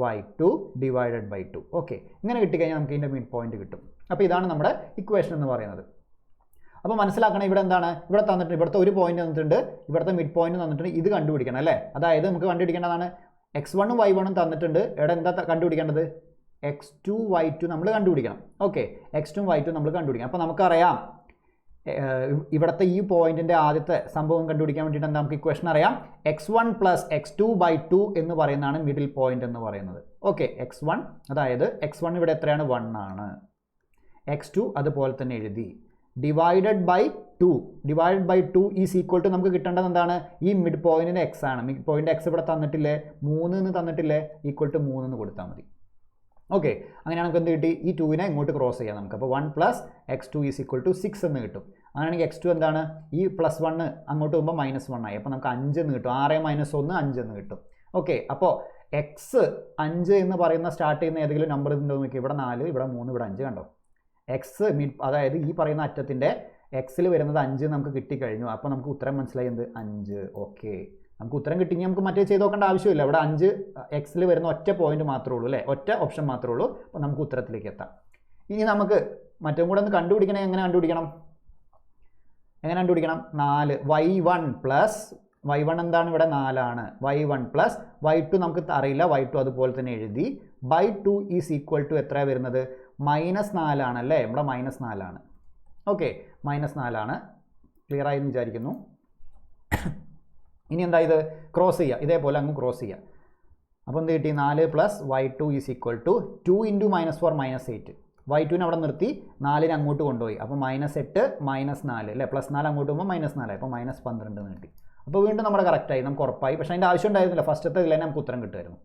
y2 / 2. ഓക്കെ, ഇങ്ങനെ കിട്ടിക്കഴിഞ്ഞാൽ നമുക്ക് ഇതിൻ്റെ മിഡ് പോയിന്റ് കിട്ടും. അപ്പോൾ ഇതാണ് നമ്മുടെ ഇക്വേഷൻ എന്ന് പറയുന്നത്. അപ്പോൾ മനസ്സിലാക്കണം, ഇവിടെ എന്താണ്? ഇവിടെ തന്നിട്ടുണ്ട്, ഇവിടുത്തെ ഒരു പോയിന്റ് തന്നിട്ടുണ്ട്, ഇവിടുത്തെ മിഡ് പോയിന്റ് തന്നിട്ടുണ്ട്. ഇത് കണ്ടുപിടിക്കണം അല്ലേ. അതായത് നമുക്ക് കണ്ടുപിടിക്കേണ്ടതാണ് x1 ഉം y1 ഉം തന്നിട്ടുണ്ട്. ഇവിടെ എന്താ കണ്ടുപിടിക്കേണ്ടത്? x2 y2 നമ്മൾ കണ്ടുപിടിക്കണം. ഓക്കെ, x2 y2 നമ്മൾ കണ്ടുപിടിക്കണം. അപ്പോൾ നമുക്കറിയാം ഇവിടുത്തെ ഈ പോയിന്റിൻ്റെ ആദ്യത്തെ സംഭവം കണ്ടുപിടിക്കാൻ വേണ്ടിയിട്ട് എന്താ നമുക്ക് ഇക്വേഷൻ അറിയാം? x1 + x2/2 എന്ന് പറയുന്നതാണ് മിഡിൽ പോയിന്റ് എന്ന് പറയുന്നത്. ഓക്കെ, x1 അതായത് x1 ഇവിടെ എത്രയാണ്? 1 ആണ്. x2 അതുപോലെ തന്നെ എഴുതി. /2 = നമുക്ക് കിട്ടേണ്ടത് എന്താണ്? ഈ മിഡ് പോയിന്റിൻ്റെ x ആണ്. മിഡ് പോയിന്റ് x ഇവിടെ തന്നിട്ടില്ലേ? 3 എന്ന് തന്നിട്ടില്ലേ? = 3 എന്ന് കൊടുത്താൽ മതി. ഓക്കെ, അങ്ങനെയാണ് നമുക്ക് എന്ത് കിട്ടി? ഈ 2നെ ഇങ്ങോട്ട് ക്രോസ് ചെയ്യാം നമുക്ക്. അപ്പോൾ 1 + x2 = 6 എന്ന് കിട്ടും. അങ്ങനെയാണെങ്കിൽ x2 എന്താണ്? ഈ +1 അങ്ങോട്ട് പോകുമ്പോൾ -1 ആയി. അപ്പോൾ നമുക്ക് 5 എന്ന് കിട്ടും. 6 - 1 5 എന്ന് കിട്ടും. ഓക്കെ, അപ്പോൾ x 5 എന്ന് പറയുന്ന സ്റ്റാർട്ട് ചെയ്യുന്ന ഏതെങ്കിലും നമ്പർ ഉണ്ടോ എന്ന് നോക്കി. ഇവിടെ 4, ഇവിടെ 3, ഇവിടെ 5 കണ്ടോ? എക്സ് അതായത് ഈ പറയുന്ന അറ്റത്തിൻ്റെ എക്സിൽ വരുന്നത് 5 നമുക്ക് കിട്ടിക്കഴിഞ്ഞു. അപ്പോൾ നമുക്ക് ഉത്തരം മനസ്സിലായി എന്ത്? 5. ഓക്കെ, നമുക്ക് ഉത്തരം കിട്ടിയെങ്കിൽ നമുക്ക് മറ്റേ ചെയ്ത് നോക്കേണ്ട ആവശ്യമില്ല. ഇവിടെ 5 എക്സിൽ വരുന്ന ഒറ്റ പോയിന്റ് മാത്രമേ ഉള്ളൂ അല്ലേ, ഒറ്റ ഓപ്ഷൻ മാത്രമേ ഉള്ളൂ. അപ്പോൾ നമുക്ക് ഉത്തരത്തിലേക്ക് എത്താം. ഇനി നമുക്ക് മറ്റും കൂടെ ഒന്ന് കണ്ടുപിടിക്കണേ. എങ്ങനെ കണ്ടുപിടിക്കണം? 4 y1 എന്താണ്? ഇവിടെ 4 ആണ്. y1 + y2 നമുക്ക് അറിയില്ല. y2 അതുപോലെ തന്നെ എഴുതി. /2 = എത്ര വരുന്നത്? -4 ആണല്ലേ. ഇവിടെ -4 ആണ്. ഓക്കെ, -4 ആണ്. ക്ലിയർ ആയി എന്ന് വിചാരിക്കുന്നു. ഇനി എന്താ? ഇത് ക്രോസ് ചെയ്യുക. ഇതേപോലെ അങ്ങ് ക്രോസ് ചെയ്യുക. അപ്പോൾ എന്ത് കിട്ടി? 4 + y2 = 2 × -4 -8. y2നെ അവിടെ നിർത്തി 4നെ അങ്ങോട്ട് കൊണ്ടുപോയി. അപ്പോൾ -8 -4 അല്ലേ. +4 അങ്ങോട്ട് പോകുമ്പോൾ -4. അപ്പോൾ -12 എന്ന് കിട്ടി. അപ്പോൾ വീണ്ടും നമ്മുടെ കറക്റ്റായി, നമുക്ക് ഉറപ്പായി. പക്ഷേ അതിൻ്റെ ആവശ്യം ഉണ്ടായിരുന്നില്ല. ഫസ്റ്റത്തെ ഇതിൽ തന്നെ നമുക്ക് ഉത്തരം കിട്ടുമായിരുന്നു.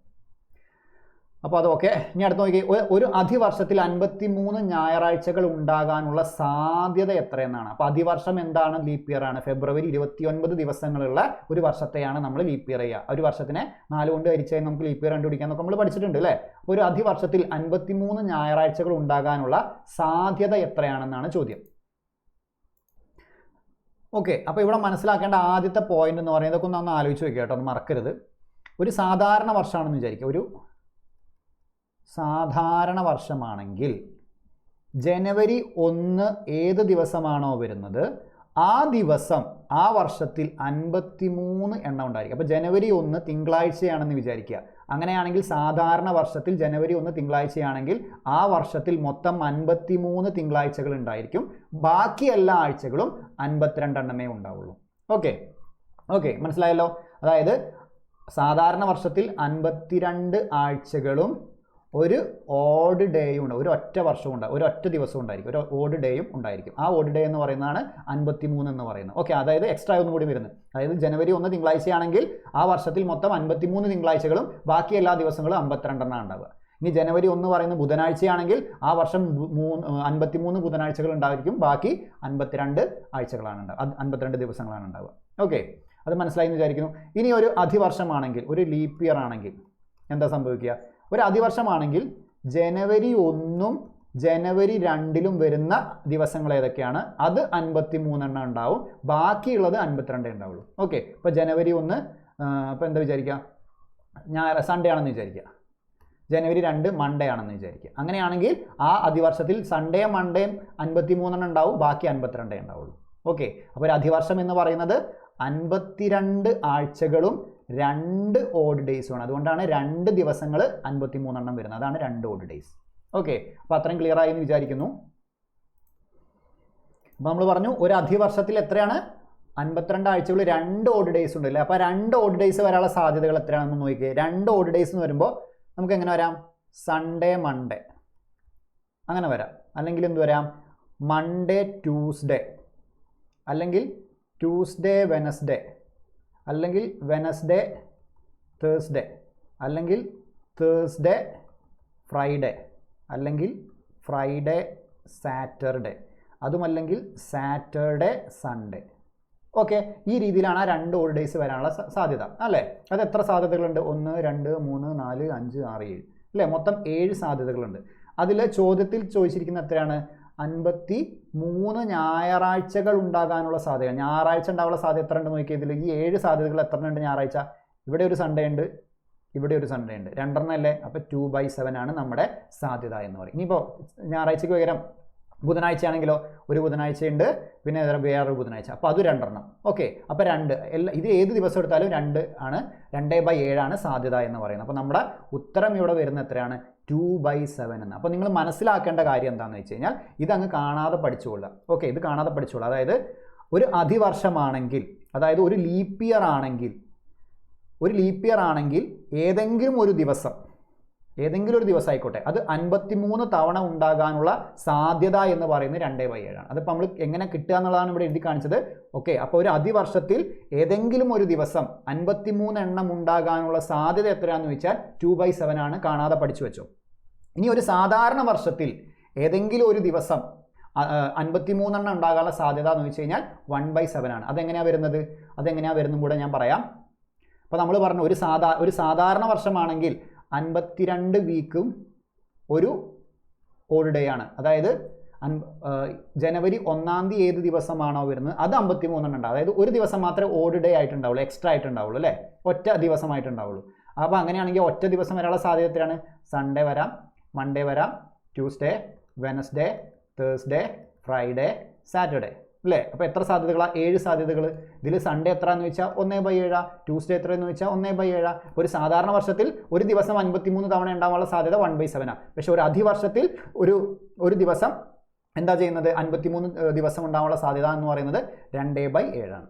അപ്പോൾ അതൊക്കെ. ഇനി അടുത്ത് നോക്കി, ഒരു അതിവർഷത്തിൽ 53 ഞായറാഴ്ചകൾ ഉണ്ടാകാനുള്ള സാധ്യത എത്രയെന്നാണ്. അപ്പോൾ അതിവർഷം എന്താണ്? ലീപ്പ് ഇയർ ആണ്. ഫെബ്രുവരി 29 ദിവസങ്ങളുള്ള ഒരു വർഷത്തെയാണ് നമ്മൾ ലീപ്പ് ഇയർ ചെയ്യുക. ഒരു വർഷത്തിനെ 4 കൊണ്ട് ഹരിച്ചാൽ നമുക്ക് ലീപ്പ് ഇയർ കണ്ടുപിടിക്കാൻ എന്നൊക്കെ നമ്മൾ പഠിച്ചിട്ടുണ്ട് അല്ലേ. ഒരു അതിവർഷത്തിൽ 53 ഞായറാഴ്ചകൾ ഉണ്ടാകാനുള്ള സാധ്യത എത്രയാണെന്നാണ് ചോദ്യം. ഓക്കെ, അപ്പോൾ ഇവിടെ മനസ്സിലാക്കേണ്ട ആദ്യത്തെ പോയിന്റ് എന്ന് പറയുന്നത്, ഇതൊക്കെ ഒന്ന് ആലോചിച്ച് വെക്കുക കേട്ടോ, ഒന്ന് മറക്കരുത്. ഒരു സാധാരണ വർഷമാണെന്ന് വിചാരിക്കുക. ഒരു സാധാരണ വർഷമാണെങ്കിൽ ജനുവരി 1 ഏത് ദിവസമാണോ വരുന്നത് ആ ദിവസം ആ വർഷത്തിൽ 53 എണ്ണം ഉണ്ടായിരിക്കും. അപ്പോൾ ജനുവരി 1 തിങ്കളാഴ്ചയാണെന്ന് വിചാരിക്കുക. അങ്ങനെയാണെങ്കിൽ സാധാരണ വർഷത്തിൽ ജനുവരി 1 തിങ്കളാഴ്ചയാണെങ്കിൽ ആ വർഷത്തിൽ മൊത്തം 53 തിങ്കളാഴ്ചകൾ ഉണ്ടായിരിക്കും. ബാക്കി എല്ലാ ആഴ്ചകളും 52 എണ്ണമേ ഉണ്ടാവുള്ളൂ. ഓക്കെ, മനസ്സിലായല്ലോ. അതായത് സാധാരണ വർഷത്തിൽ 52 ആഴ്ചകളും ഒരു ഓഡ് ഡേയും ഉണ്ട്, ഒരു ഒറ്റ വർഷവും ഉണ്ട്, ഒരു ഒറ്റ ദിവസവും ഉണ്ടായിരിക്കും, ഒരു ഓഡ് ഡേയും ഉണ്ടായിരിക്കും. ആ ഓഡ് ഡേ എന്ന് പറയുന്നതാണ് 53 എന്ന് പറയുന്നത്. ഓക്കെ, അതായത് എക്സ്ട്രാ ഒന്നും കൂടി വരുന്നത്. അതായത് ജനുവരി 1 തിങ്കളാഴ്ചയാണെങ്കിൽ ആ വർഷത്തിൽ മൊത്തം 53 തിങ്കളാഴ്ചകളും ബാക്കി എല്ലാ ദിവസങ്ങളും 52 എണ്ണം ഉണ്ടാവുക. ഇനി ജനുവരി 1 പറയുന്നത് ബുധനാഴ്ചയാണെങ്കിൽ ആ വർഷം 53 ബുധനാഴ്ചകൾ ഉണ്ടായിരിക്കും, ബാക്കി 52 ആഴ്ചകളാണ് ഉണ്ടാവുക, 52 ദിവസങ്ങളാണ് ഉണ്ടാവുക. ഓക്കെ, അത് മനസ്സിലായി എന്ന് വിചാരിക്കുന്നു. ഇനി ഒരു അതിവർഷമാണെങ്കിൽ, ഒരു ലീപ്പ് ഇയർ ആണെങ്കിൽ എന്താ സംഭവിക്കുക? ഒരു അതിവർഷമാണെങ്കിൽ ജനുവരി 1 ജനുവരി 2 വരുന്ന ദിവസങ്ങൾ ഏതൊക്കെയാണ്? അത് 53 എണ്ണം ഉണ്ടാവും, ബാക്കിയുള്ളത് 52 ഉണ്ടാവുള്ളൂ. ഓക്കെ, ഇപ്പോൾ ജനുവരി 1 ഇപ്പോൾ എന്താ വിചാരിക്കുക? സൺഡേ ആണെന്ന് വിചാരിക്കുക. ജനുവരി 2 മൺഡേ ആണെന്ന് വിചാരിക്കുക. അങ്ങനെയാണെങ്കിൽ ആ അതിവർഷത്തിൽ സൺഡേയും മൺഡേയും 53 എണ്ണം ഉണ്ടാവും, ബാക്കി 52 ഉണ്ടാവുള്ളൂ. ഓക്കെ, അപ്പോൾ ഒരു അതിവർഷം എന്ന് പറയുന്നത് 52 ആഴ്ചകളും 2 ഓഡ് ഡേയ്സുമാണ്. അതുകൊണ്ടാണ് 2 ദിവസങ്ങൾ 53 എണ്ണം വരുന്നത്. അതാണ് 2 ഓഡ് ഡേയ്സ്. ഓക്കെ, അപ്പോൾ അത്രയും ക്ലിയർ ആയി എന്ന് വിചാരിക്കുന്നു. അപ്പോൾ നമ്മൾ പറഞ്ഞു ഒരു അതിവർഷത്തിൽ എത്രയാണ്? 52 ആഴ്ചകൾ, 2 ഓഡ് ഡേയ്സ് ഉണ്ടല്ലേ. അപ്പോൾ 2 ഓഡ് ഡേയ്സ് വരാനുള്ള സാധ്യതകൾ എത്രയാണെന്ന് നോക്കിയേ. 2 ഓഡ് ഡേയ്സ് എന്ന് വരുമ്പോൾ നമുക്ക് എങ്ങനെ വരാം? സൺഡേ മൺഡേ അങ്ങനെ വരാം, അല്ലെങ്കിൽ എന്ത് വരാം? മൺഡേ ട്യൂസ്ഡേ, അല്ലെങ്കിൽ ട്യൂസ്ഡേ വെനസ്ഡേ, അല്ലെങ്കിൽ വെനസ്ഡേ തേഴ്സ്ഡേ, അല്ലെങ്കിൽ തേഴ്സ്ഡേ ഫ്രൈഡേ, അല്ലെങ്കിൽ ഫ്രൈഡേ സാറ്റർഡേ, അതുമല്ലെങ്കിൽ സാറ്റർഡേ സൺഡേ. ഓക്കെ, ഈ രീതിയിലാണ് ആ 2 ഓഡ് ഡേയ്സ് വരാനുള്ള സാധ്യത അല്ലേ. അത് എത്ര സാധ്യതകളുണ്ട്? 1 2 3 4 5 6 7 അല്ലേ, മൊത്തം 7 സാധ്യതകളുണ്ട്. അതിൽ ചോദ്യത്തിൽ ചോദിച്ചിരിക്കുന്ന എത്രയാണ്? 53 ഞായറാഴ്ചകൾ ഉണ്ടാകാനുള്ള സാധ്യത. ഞായറാഴ്ച ഉണ്ടാവാനുള്ള സാധ്യത എത്ര ഉണ്ട് നോക്കിയതിൽ ഈ 7 സാധ്യതകൾ എത്ര ഉണ്ട് ഞായറാഴ്ച? ഇവിടെ ഒരു സൺഡേ ഉണ്ട്, ഇവിടെ ഒരു സൺഡേ ഉണ്ട്, 2 എണ്ണം അല്ലേ. അപ്പോൾ 2/7 ആണ് നമ്മുടെ സാധ്യത എന്ന് പറയും. ഇനിയിപ്പോൾ ഞായറാഴ്ചയ്ക്ക് പകരം ബുധനാഴ്ചയാണെങ്കിലോ ഒരു ബുധനാഴ്ചയുണ്ട്, പിന്നെ വേറൊരു ബുധനാഴ്ച, അപ്പോൾ അത് 2 എണ്ണം. ഓക്കെ, അപ്പോൾ 2 ഇത് ഏത് ദിവസം എടുത്താലും 2 ആണ്, 2/7 ആണ് സാധ്യത എന്ന് പറയുന്നത്. അപ്പോൾ നമ്മുടെ ഉത്തരം ഇവിടെ വരുന്ന എത്രയാണ്? 2/7 എന്ന്. അപ്പോൾ നിങ്ങൾ മനസ്സിലാക്കേണ്ട കാര്യം എന്താണെന്ന് വെച്ച് കഴിഞ്ഞാൽ ഇതങ്ങ് കാണാതെ പഠിച്ചുകൊള്ളുക. ഓക്കെ, ഇത് കാണാതെ പഠിച്ചോളൂ. അതായത് ഒരു അതിവർഷമാണെങ്കിൽ, അതായത് ഒരു ലീപ്പ് ഇയർ ആണെങ്കിൽ ഏതെങ്കിലും ഒരു ദിവസം ആയിക്കോട്ടെ, അത് 53 തവണ ഉണ്ടാകാനുള്ള സാധ്യത എന്ന് പറയുന്നത് 2/7 ആണ്. അതിപ്പോൾ നമ്മൾ എങ്ങനെ കിട്ടുക എന്നുള്ളതാണ് ഇവിടെ എഴുതി കാണിച്ചത്. ഓക്കെ, അപ്പോൾ ഒരു അതിവർഷത്തിൽ ഏതെങ്കിലും ഒരു ദിവസം 53 എണ്ണം ഉണ്ടാകാനുള്ള സാധ്യത എത്രയാണെന്ന് വെച്ചാൽ 2/7 ആണ്. കാണാതെ പഠിച്ചു വെച്ചോ. ഇനി ഒരു സാധാരണ വർഷത്തിൽ ഏതെങ്കിലും ഒരു ദിവസം 53 എണ്ണം ഉണ്ടാകാനുള്ള സാധ്യത എന്ന് വെച്ച് കഴിഞ്ഞാൽ 1/7 ആണ്. അതെങ്ങനെയാണ് വരുന്നത് കൂടെ ഞാൻ പറയാം. അപ്പോൾ നമ്മൾ പറഞ്ഞു ഒരു സാധാരണ വർഷമാണെങ്കിൽ 52 വീക്കും ഒരു ഓഡ് ഡേ ആണ്. അതായത് ജനുവരി 1 ഏത് ദിവസമാണോ വരുന്നത് അത് 53 എണ്ണം ഉണ്ടാവും. അതായത് ഒരു ദിവസം മാത്രമേ ഓഡ് ഡേ ആയിട്ടുണ്ടാവുള്ളൂ, എക്സ്ട്രാ ആയിട്ടുണ്ടാവുള്ളൂ അല്ലേ, ഒറ്റ ദിവസമായിട്ടുണ്ടാവുള്ളൂ. അപ്പോൾ അങ്ങനെയാണെങ്കിൽ ഒറ്റ ദിവസം വരാനുള്ള സാധ്യത എത്രയാണ്? സൺഡേ വരാം, മൺഡേ വരാം, Tuesday, Wednesday, Thursday, Friday, Saturday അല്ലേ. അപ്പോൾ എത്ര സാധ്യതകളാണ്? 7 സാധ്യതകൾ. ഇതിൽ സൺഡേ എത്രയെന്ന് വെച്ചാൽ 1/7, ട്യൂസ്ഡേ എത്രയെന്ന് വെച്ചാൽ 1/7. ഒരു സാധാരണ വർഷത്തിൽ ഒരു ദിവസം 53 തവണ ഉണ്ടാകാനുള്ള സാധ്യത 1/7 ആണ്. പക്ഷേ ഒരു അതിവർഷത്തിൽ ഒരു ദിവസം എന്താ ചെയ്യുന്നത്? 53 ദിവസം ഉണ്ടാകാനുള്ള സാധ്യത എന്ന് പറയുന്നത് 2/7 ആണ്.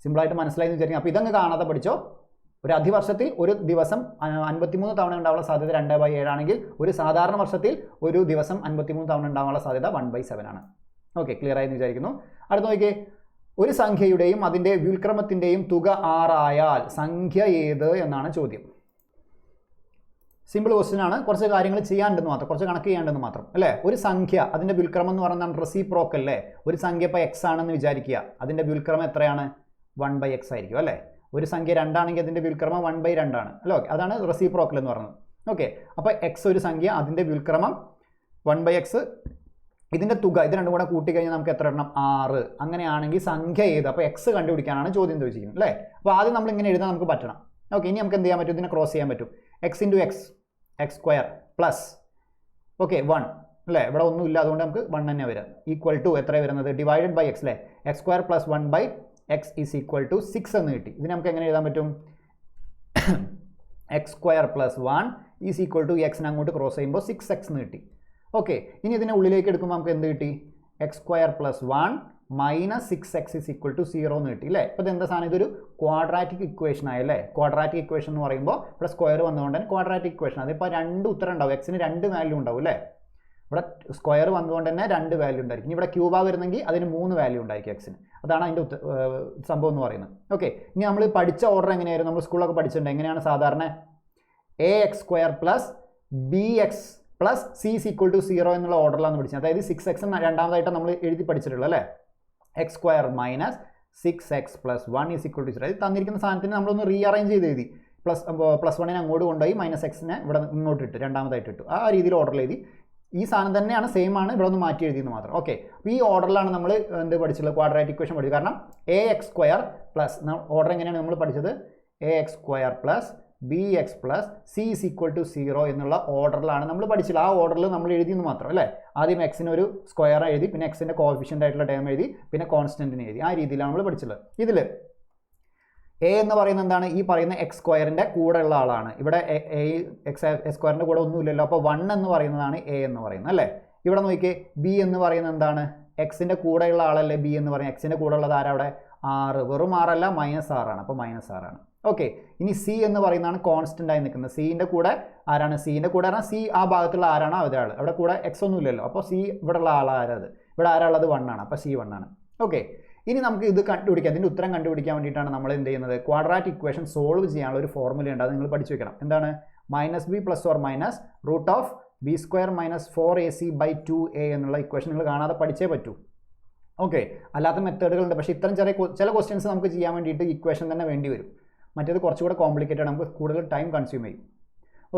സിമ്പിളായിട്ട് മനസ്സിലായി എന്ന് വിചാരിക്കും. അപ്പോൾ ഇതങ്ങ് കാണാതെ പഠിച്ചോ. ഒരു അതിവർഷത്തിൽ ഒരു ദിവസം 53 തവണ ഉണ്ടാകാനുള്ള സാധ്യത 2/7 ആണെങ്കിൽ ഒരു സാധാരണ വർഷത്തിൽ ഒരു ദിവസം 53 തവണ ഉണ്ടാകാനുള്ള സാധ്യത 1/7 ആണ്. ഓക്കെ, ക്ലിയർ ആയി എന്ന് വിചാരിക്കുന്നു. അടുത്ത നോക്കിയേ, ഒരു സംഖ്യയുടെയും അതിൻ്റെ വ്യുൽക്രമത്തിൻ്റെയും തുക 6 ആയാൽ സംഖ്യ ഏത് എന്നാണ് ചോദ്യം. സിമ്പിൾ ക്വസ്റ്റ്യൻ ആണ്, കുറച്ച് കാര്യങ്ങൾ ചെയ്യാണ്ടെന്ന് മാത്രം, കുറച്ച് കണക്ക് ചെയ്യാണ്ടെന്ന് മാത്രം അല്ലേ. ഒരു സംഖ്യ അതിൻ്റെ വ്യുൽക്രമം എന്ന് പറയുന്നത് റെസിപ്രോക്കൽ അല്ലേ. ഒരു സംഖ്യ ഇപ്പോൾ എക്സ് ആണെന്ന് വിചാരിക്കുക, അതിൻ്റെ വ്യുൽക്രമം എത്രയാണ്? 1/x ആയിരിക്കും അല്ലേ. ഒരു സംഖ്യ 2 ആണെങ്കിൽ അതിൻ്റെ വ്യുൽക്രമം 1/2 ആണ് അല്ലേ. അതാണ് റെസിപ്രോക്കൽ എന്ന് പറയുന്നത്. ഓക്കെ, അപ്പോൾ എക്സ് ഒരു സംഖ്യ, അതിൻ്റെ വ്യുൽക്രമം 1/x, ഇതിൻ്റെ തുക ഇത് രണ്ടും കൂടെ കൂട്ടിക്കഴിഞ്ഞാൽ നമുക്ക് എത്ര എണ്ണം? 6. അങ്ങനെയാണെങ്കിൽ സംഖ്യ ഏത്? അപ്പോൾ എക്സ് കണ്ടുപിടിക്കാനാണ് ചോദ്യം ചോദിച്ചിരിക്കുന്നത് അല്ലേ. അപ്പോൾ ആദ്യം നമ്മൾ ഇങ്ങനെ എഴുതാൻ നമുക്ക് പറ്റണം. ഓക്കെ, ഇനി നമുക്ക് എന്ത് ചെയ്യാൻ പറ്റും? ഇതിനെ ക്രോസ് ചെയ്യാൻ പറ്റും. X into X, X square plus 1 അല്ലേ. ഇവിടെ ഒന്നുമില്ല, അതുകൊണ്ട് നമുക്ക് 1 തന്നെ വരാം. ഈക്വൽ ടു എത്ര വരുന്നത്? ഡിവൈഡഡ് ബൈ എക്സ് അല്ലേ. X square plus 1/x is equal to 6 എന്ന് കിട്ടി. ഇതിന് നമുക്ക് എങ്ങനെ എഴുതാൻ പറ്റും? X square plus 1 is equal to എക്സിനെ അങ്ങോട്ട് ക്രോസ് ചെയ്യുമ്പോൾ 6x എന്ന് കിട്ടി. ഓക്കെ, ഇനി ഇതിനെ ഉള്ളിലേക്ക് എടുക്കുമ്പോൾ നമുക്ക് എന്ത് കിട്ടി? X square plus 1 minus 6x is equal to 0 എന്ന് കിട്ടി അല്ലേ. ഇപ്പോൾ ഇതെന്താ സാധനം? ഇതൊരു ക്വാഡ്രാറ്റിക് ഇക്വേഷൻ ആയല്ലേ. ക്വാഡ്രാറ്റിക് ഇക്വേഷൻ എന്ന് പറയുമ്പോൾ ഇവിടെ സ്ക്വയർ വന്നുകൊണ്ട് തന്നെ ക്വാഡ്രാറ്റിക് ഇക്വേഷൻ. അതിപ്പോൾ 2 ഉത്തരം ഉണ്ടാവും, എക്സിന് 2 വാല്യൂ ഉണ്ടാവും അല്ലേ. ഇവിടെ സ്ക്വയർ വന്നുകൊണ്ട് തന്നെ 2 വാല്യൂ ഉണ്ടായിരിക്കും. ഇവിടെ ക്യൂബാ വരുന്നെങ്കിൽ അതിന് 3 വാല്യൂ ഉണ്ടായിരിക്കും എക്സിന്. അതാണ് അതിൻ്റെ സംഭവം എന്ന് പറയുന്നത്. ഓക്കെ, ഇനി നമ്മൾ പഠിച്ച ഓർഡർ എങ്ങനെയായിരുന്നു? നമ്മൾ സ്കൂളൊക്കെ പഠിച്ചിട്ടുണ്ട്. എങ്ങനെയാണ് സാധാരണ? ax square plus bx plus c is equal to 0 എന്നുള്ള ഓർഡറിലാണ് പഠിച്ചത്. അതായത് 6x രണ്ടാമതായിട്ട് നമ്മൾ എഴുതി പഠിച്ചിട്ടുള്ളത് അല്ലേ. X square minus 6x plus 1 is equal to 0. ഇത് തന്നിരിക്കുന്ന സാധനത്തിന് നമ്മളൊന്ന് റീഅറേഞ്ച് ചെയ്ത് എഴുതി. +1 അങ്ങോട്ട് കൊണ്ടുപോയി -xനെ ഇവിടെ ഇങ്ങോട്ട് ഇട്ട് രണ്ടാമതായിട്ട് ഇട്ടു. ആ രീതിയിൽ ഓർഡറിൽ എഴുതി. ഈ സാധനം തന്നെയാണ്, സെയിം ആണ്, ഇവിടെ ഒന്ന് മാറ്റി എഴുതിയെന്ന് മാത്രം. ഓക്കെ, അപ്പോൾ ഈ ഓർഡറിലാണ് നമ്മൾ എന്ത് പഠിച്ചിട്ടുള്ളത്? ക്വാഡ്രാറ്റിക് ഇക്വേഷൻ പഠിച്ചത്. കാരണം ax സ്ക്വയർ പ്ലസ് ഓർഡർ എങ്ങനെയാണ് നമ്മൾ പഠിച്ചത്? ax square plus bx plus c is equal to 0 എന്നുള്ള ഓർഡറിലാണ് നമ്മൾ പഠിച്ചില്ല. ആ ഓർഡറിൽ നമ്മൾ എഴുതിയെന്ന് മാത്രം അല്ലേ. ആദ്യം എക്സിന് ഒരു സ്ക്വയർ എഴുതി, പിന്നെ എക്സിൻ്റെ കോഫിഷ്യൻ്റ് ആയിട്ടുള്ള ടേം എഴുതി, പിന്നെ കോൺസ്റ്റൻറ്റിന് എഴുതി. ആ രീതിയിലാണ് നമ്മൾ പഠിച്ചിട്ടുള്ളത്. ഇതിൽ എ എന്ന് പറയുന്നത് എന്താണ്? ഈ പറയുന്ന എക്സ് സ്ക്വയറിൻ്റെ കൂടെയുള്ള ആളാണ്. ഇവിടെ എക്സ് സ്ക്വയറിൻ്റെ കൂടെ ഒന്നുമില്ലല്ലോ. അപ്പോൾ 1 എന്ന് പറയുന്നതാണ് എ എന്ന് പറയുന്നത് അല്ലേ. ഇവിടെ നോക്കിയേ, ബി എന്ന് പറയുന്നത് എന്താണ്? എക്സിൻ്റെ കൂടെയുള്ള ആളല്ലേ ബി എന്ന് പറയുന്നത്. എക്സിൻ്റെ കൂടെ ഉള്ളത് ആരാ അവിടെ? 6. വെറും 6 അല്ല, -6 ആണ്. അപ്പോൾ -6 ആണ്. ഓക്കെ, ഇനി സി എന്ന് പറയുന്നതാണ് കോൺസ്റ്റൻ്റ് ആയി നിൽക്കുന്നത്. സിൻ്റെ കൂടെ ആരാണ്? സിൻ്റെ കൂടെ പറഞ്ഞാൽ സി ആ ഭാഗത്തുള്ള ആരാണോ ഒരാൾ. അവിടെ കൂടെ എക്സ് ഒന്നും ഇല്ലല്ലോ. അപ്പോൾ സി ഇവിടെ ഉള്ള ആളാരത്? ഇവിടെ ആരാളുള്ളത്? 1 ആണ്. അപ്പോൾ സി 1 ആണ്. ഓക്കെ, ഇനി നമുക്ക് ഇത് കണ്ടുപിടിക്കാം. ഇതിൻ്റെ ഉത്തരം കണ്ടുപിടിക്കാൻ വേണ്ടിയിട്ടാണ് നമ്മൾ എന്ത് ചെയ്യുന്നത്? ക്വാഡ്രാറ്റിക് ഇക്വേഷൻ സോൾവ് ചെയ്യാനുള്ള ഒരു ഫോർമുല ഉണ്ട്. അത് നിങ്ങൾ പഠിച്ചു വെക്കണം. എന്താണ്? -b plus or minus root of b square minus 4ac/2a എന്നുള്ള ഇക്വേഷൻ നിങ്ങൾ കാണാതെ പഠിച്ചേ പറ്റൂ. ഓക്കെ, അല്ലാത്ത മെത്തേഡുകളുണ്ട്. പക്ഷേ ഇത്തരം ചില ക്വസ്റ്റ്യൻസ് നമുക്ക് ചെയ്യാൻ വേണ്ടിയിട്ട് ഇക്വേഷൻ തന്നെ വേണ്ടി വരും. മറ്റേത് കുറച്ചുകൂടെ കോംപ്ലിക്കേറ്റഡ്, നമുക്ക് കൂടുതൽ ടൈം കൺസ്യൂം ചെയ്യും.